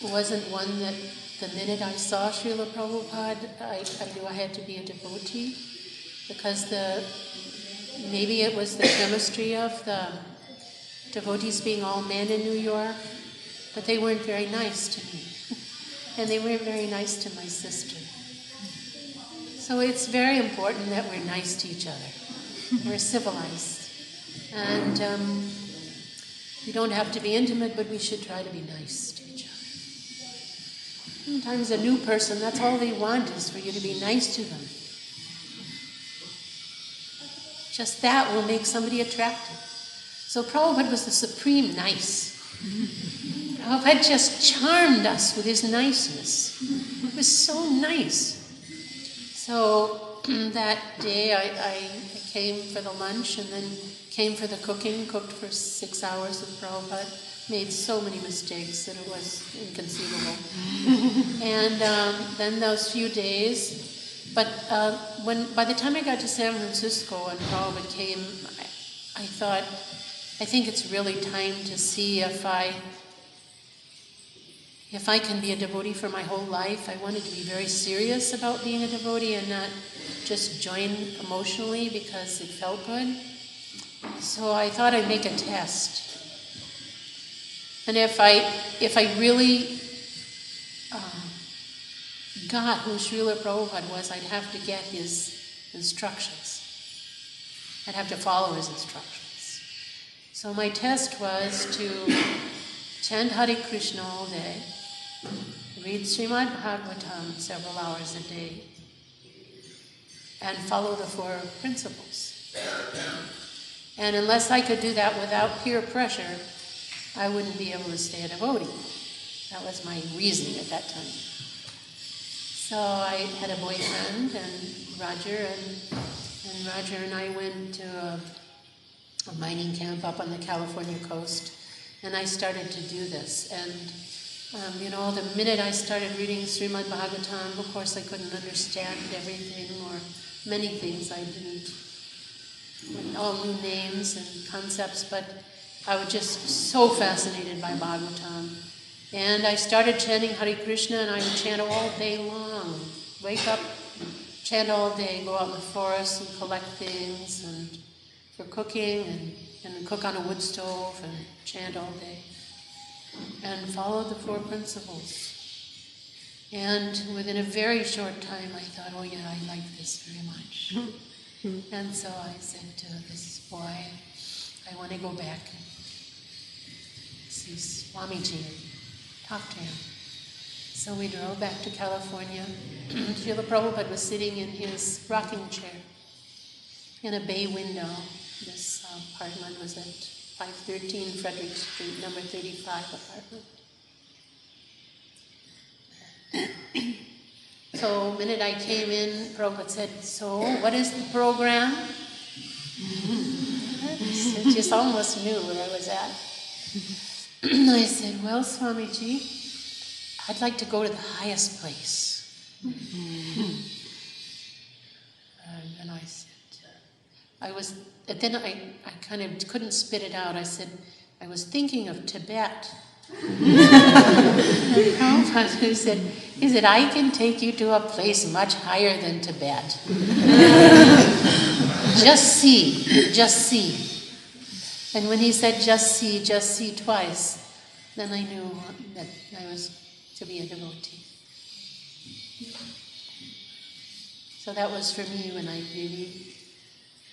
Speaker 1: wasn't one that the minute I saw Srila Prabhupada, I knew I had to be a devotee, because maybe it was the chemistry of the devotees being all men in New York, but they weren't very nice to me. And they weren't very nice to my sister. So it's very important that we're nice to each other. We're civilized. And we don't have to be intimate, but we should try to be nice to each other. Sometimes a new person, that's all they want is for you to be nice to them. Just that will make somebody attractive. So Prabhupada was the supreme nice. Prabhupada just charmed us with his niceness. It was so nice. So that day I came for the lunch and then came for the cooking, cooked for 6 hours with Prabhupada, made so many mistakes that it was inconceivable. And then those few days, but by the time I got to San Francisco and Prabhupada came, I thought, I think it's really time to see if I can be a devotee for my whole life. I wanted to be very serious about being a devotee and not just join emotionally because it felt good. So I thought I'd make a test. And if I really got who Srila Prabhupada was, I'd have to get his instructions. I'd have to follow his instructions. So my test was to chant Hare Krishna all day, read Srimad Bhagavatam several hours a day, and follow the 4 principles. And unless I could do that without peer pressure, I wouldn't be able to stay a devotee. That was my reasoning at that time. So I had a boyfriend, and Roger, and Roger and I went to a mining camp up on the California coast, and I started to do this. And the minute I started reading Srimad Bhagavatam, of course I couldn't understand everything, or many things I didn't, all new names and concepts, but I was just so fascinated by Bhagavatam. And I started chanting Hare Krishna, and I would chant all day long. Wake up, chant all day, go out in the forest and collect things, and for cooking and cook on a wood stove and chant all day and follow the four principles. And within a very short time, I thought, oh yeah, I like this very much. And so I said to this boy, I want to go back and see Swamiji and talk to him. So we drove back to California. Srila Prabhupada was sitting in his rocking chair in a bay window. This apartment was at 513 Frederick Street, number 35 apartment. So the minute I came in, Prabhupada said, so what is the program? I just almost knew where I was at. I said, well, Swamiji, I'd like to go to the highest place. And I said, then I kind of couldn't spit it out. I said, I was thinking of Tibet. He said, I can take you to a place much higher than Tibet. Just see. And when he said just see twice, then I knew that I was to be a devotee. So that was for me when I really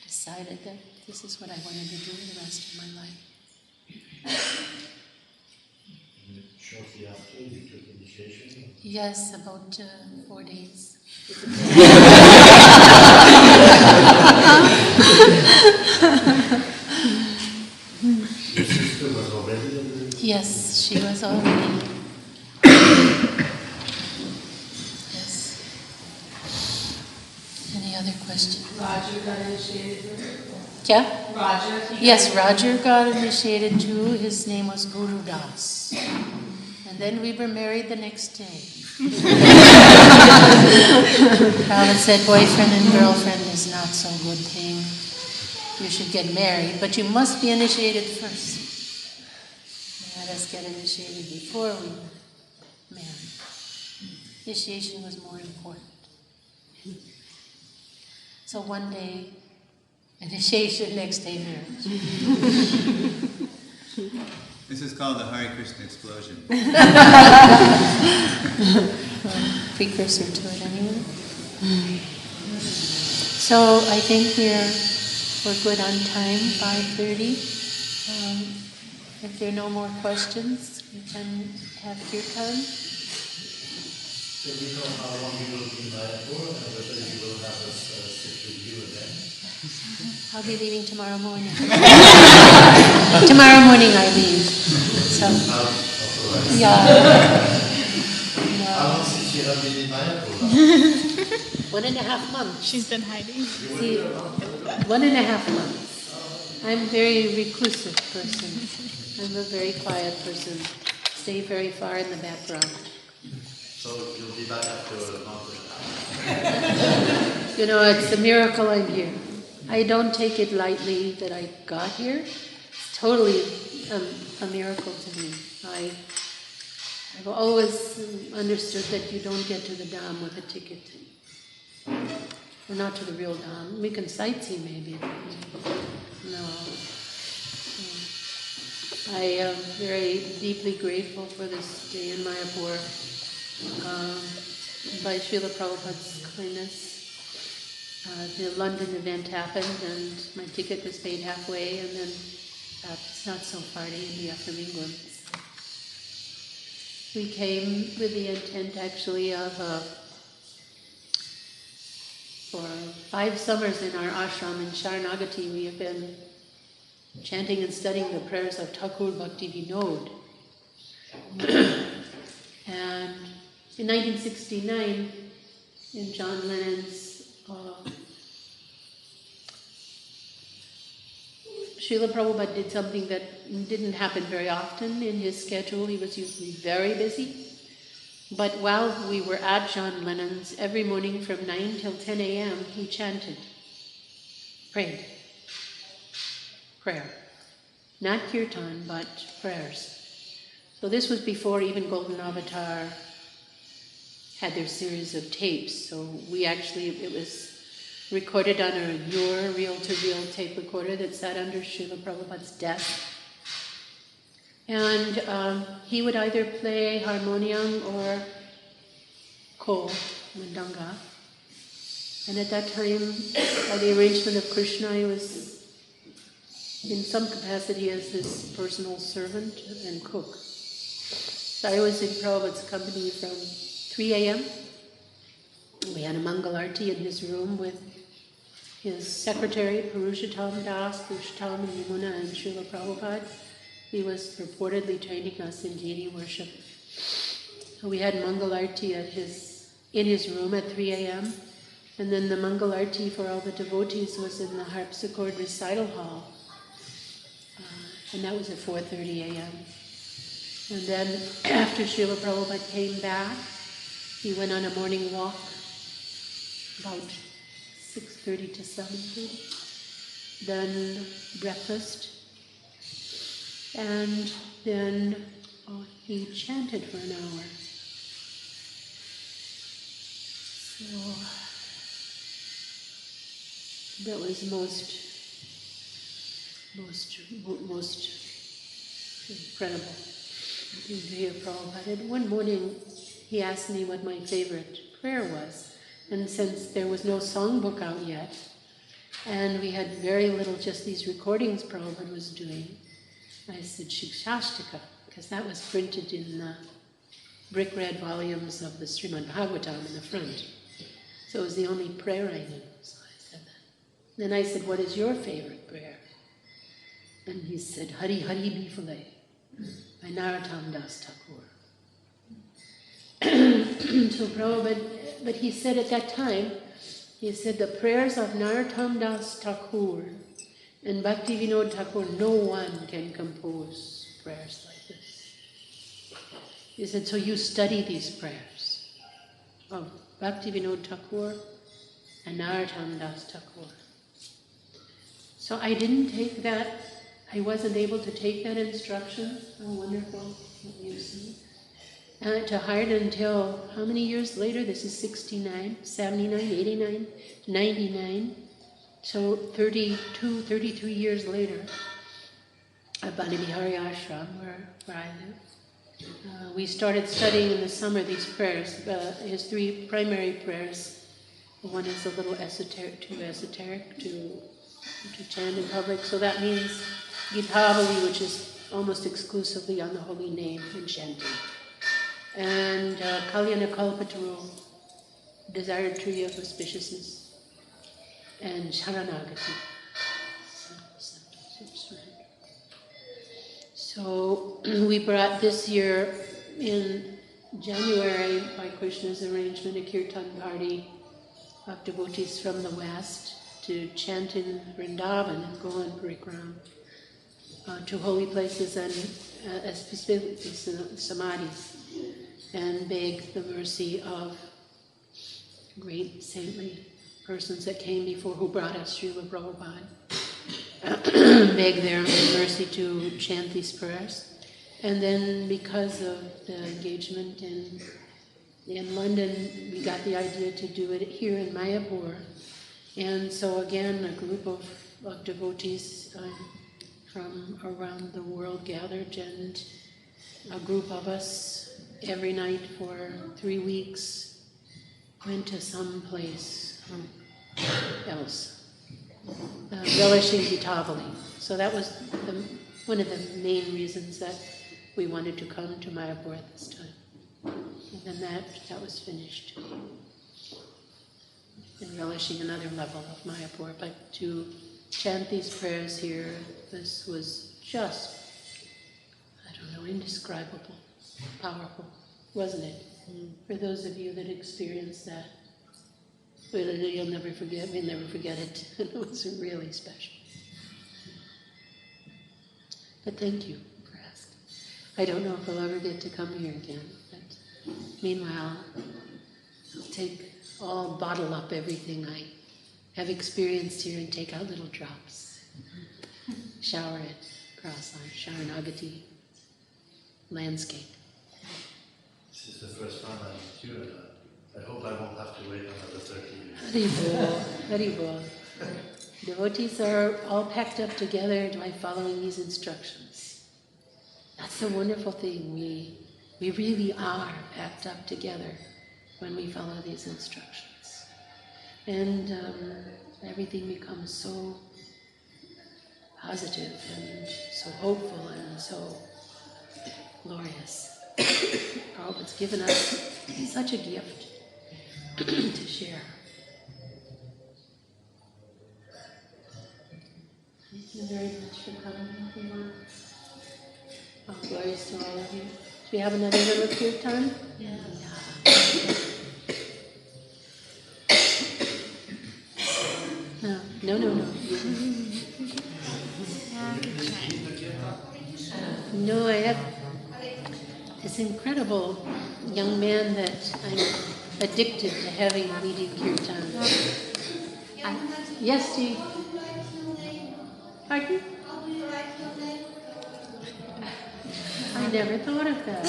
Speaker 1: decided that this is what I wanted to do the rest of my life.
Speaker 7: Shortly after you took initiation?
Speaker 1: Yes, about 4 days.
Speaker 7: Your sister was already a devotee?
Speaker 1: Yes, she was already. Yes. Any other questions?
Speaker 4: Roger got initiated.
Speaker 1: Yeah?
Speaker 4: Roger?
Speaker 1: Yes, Roger got initiated too. His name was Guru Das. And then we were married the next day. Prabhupada said boyfriend and girlfriend is not so good thing. You should get married, but you must be initiated first. Let us get initiated before we marry. Initiation was more important. So one day, initiation, next day marriage.
Speaker 5: This is called the Hare Krishna explosion.
Speaker 1: Precursor to it anyway. So I think we're good on time, 5:30. If there are no more questions, we can have kirtan.
Speaker 7: So we know how long you will be in Mayapur and whether you will have us sit with you again?
Speaker 1: I'll be leaving tomorrow morning. Tomorrow morning I leave. So, yeah.
Speaker 7: How long since you have been in Mayapur?
Speaker 1: 1.5 months.
Speaker 8: She's been hiding.
Speaker 1: See, 1.5 months. I'm a very reclusive person. I'm a very quiet person. Stay very far in the background.
Speaker 7: So you'll be back after a month and a
Speaker 1: You know, it's a miracle I'm here. I don't take it lightly that I got here. It's totally a miracle to me. I've always understood that you don't get to the Dham with a ticket. Or not to the real Dham. We can sightsee maybe, but no. I am very deeply grateful for this day in Mayapur. By Srila Prabhupada's kindness. The London event happened and my ticket was paid halfway, and then it's not so far to India from England. We came with the intent actually of, for 5 summers in our ashram in Sharanagati, we have been chanting and studying the prayers of Thakur Bhakti Vinod. And in 1969, in John Lennon's Srila Prabhupada did something that didn't happen very often in his schedule. He was usually very busy. But while we were at John Lennon's, every morning from 9 till 10 a.m., he chanted, prayed. Prayer. Not kirtan, but prayers. So this was before even Golden Avatar had their series of tapes. So we actually, it was recorded on your reel-to-reel tape recorder that sat under Srila Prabhupada's desk. And he would either play harmonium or ko, mridanga. And at that time, by the arrangement of Krishna, I was in some capacity as his personal servant and cook. So I was in Prabhupada's company from 3 a.m. We had a Mangal Arti in his room with his secretary, Purushottam Das, Purushottam and Yamuna, and Srila Prabhupada. He was purportedly training us in deity worship. So we had Mangal Arti in his room at 3 a.m. And then the Mangal Arti for all the devotees was in the harpsichord recital hall. And that was at 4:30 a.m. And then after Srila Prabhupada came back, he went on a morning walk about 6:30 to 7:30. Then breakfast. And then he chanted for an hour. So that was most incredible thing to hear Prabhupada. And one morning he asked me what my favorite prayer was. And since there was no songbook out yet, and we had very little, just these recordings Prabhupada was doing, I said Shikshashtika, because that was printed in the brick red volumes of the Srimad Bhagavatam in the front. So it was the only prayer I knew, so I said that. Then I said, what is your favorite prayer? And he said, Hari Hari Bifale, by Narottam Das Thakur. So Prabhupada, but he said at that time, he said the prayers of Narottam Das Thakur and Bhakti Vinod Thakur, no one can compose prayers like this. He said, so you study these prayers of Bhakti Vinod Thakur and Narottam Das Thakur. So I didn't take that, I wasn't able to take that instruction. Oh, wonderful, what you see. To heart until, how many years later? This is 69, 79, 89, 99. So 32, 33 years later, at Bani Bihari Ashram, where I live, we started studying in the summer these prayers, his three primary prayers. One is a little esoteric to chant in public. So that means Gitavali, which is almost exclusively on the holy name and chanting. And Kalyana Kalpataru, desired tree of auspiciousness. And Sharanagati. So we brought this year in January, by Krishna's arrangement, a kirtan party of devotees from the West to chant in Vrindavan and go on parikram to holy places and specifically samadhis, and beg the mercy of great saintly persons that came before who brought us Srila Prabhupada. Beg their mercy to chant these prayers. And then because of the engagement in London, we got the idea to do it here in Mayapur. And so again, a group of devotees from around the world gathered, and a group of us every night for 3 weeks went to some place else, relishing Gitavali. So that was one of the main reasons that we wanted to come to Mayapur at this time. And then that was finished. And relishing another level of Mayapur. But to chant these prayers here, this was just, indescribable, powerful, wasn't it? For those of you that experienced that, you'll never forget, we'll never forget it. It was really special. But thank you for asking. I don't know if I'll ever get to come here again, but meanwhile, I'll bottle up everything I have experienced here and take out little drops. Shower it across our Sharanagati landscape.
Speaker 7: This is the first time I'm here. I hope I won't have to wait another 30 years.
Speaker 1: Haribol, Haribol. Devotees are all packed up together by following these instructions. That's the wonderful thing. We really are packed up together when we follow these instructions. And everything becomes so positive and so hopeful and so glorious. Prabhupada's given us such a gift to share. Thank you very much for coming, everyone. Oh, glories to all of you. Do we have another little kirtan? Yeah. No. No, I have this incredible young man that I'm addicted to having leading kirtan. Yes, Steve? Pardon? I never thought of that.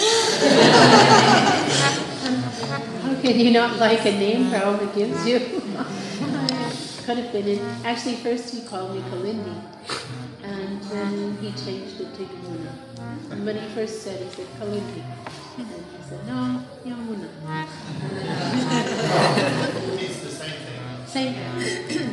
Speaker 1: How can you not like a name Prabhupada gives you? Could have been in. Actually, first he called me Kalindi, and then he changed it to Yamuna. And when he first said, he said Kalindi. And he said, no, Yamuna.
Speaker 5: It's the same thing.
Speaker 1: Same thing.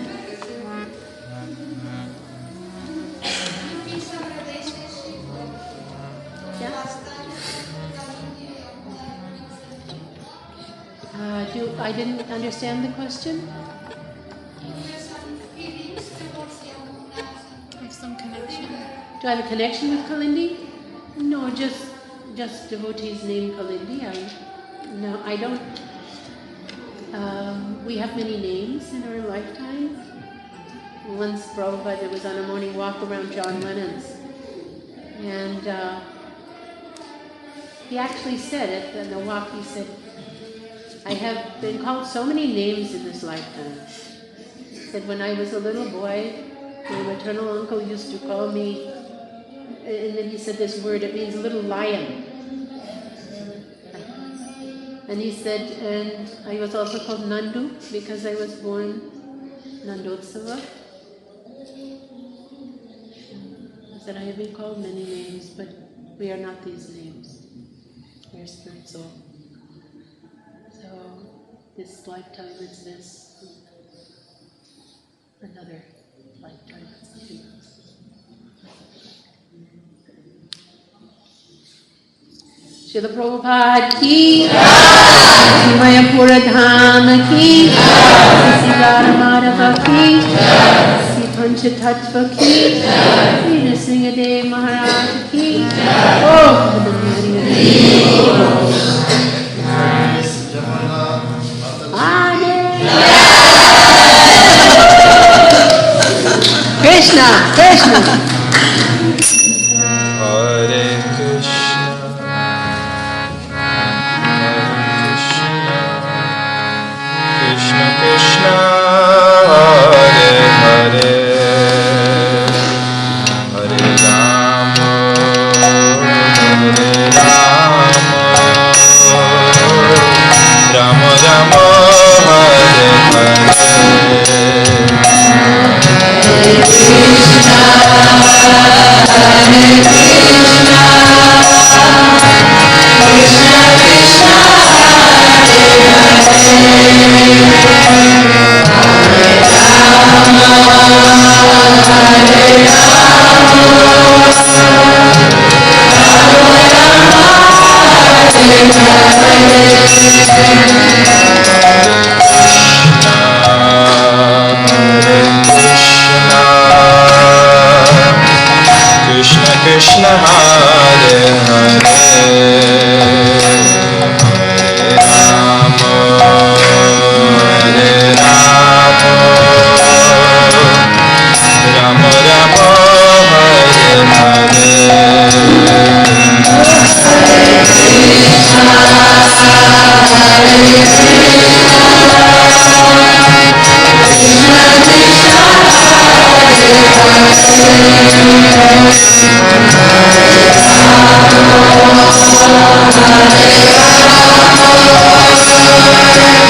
Speaker 1: I didn't understand the question.
Speaker 3: Have some connection.
Speaker 1: Do I have a connection with Kalindi? No, just devotees named Kalindi. I don't. We have many names in our lifetime. Once Prabhupada was on a morning walk around John Lennon's, and he actually said it in the walk. He said, I have been called so many names in this lifetime. He said, when I was a little boy, my maternal uncle used to call me, and then he said this word, it means little lion. And he said, and I was also called Nandu because I was born Nandotsava. He said, I have been called many names, but we are not these names. We are spirit soul. So this lifetime is this, another lifetime is something else. Srila Prabhupada ki jai, Mayapur Dham ki jai, Sri Madhava ki jai, Sri Panchatattva ki jai, Sri Nrsimhadev Maharaj ki jai. Oh, Krishna, Krishna.
Speaker 8: Hare Krishna, Krishna Krishna, Hare Hare, Hare Rama, Hare Rama, Rama Rama, Hare Hare. Hare Krishna, Hare Krishna, Hare Hare, Hare Rama, Hare Rama, Rama Rama, Hare Hare. Hare Krishna, Hare Krishna, Hare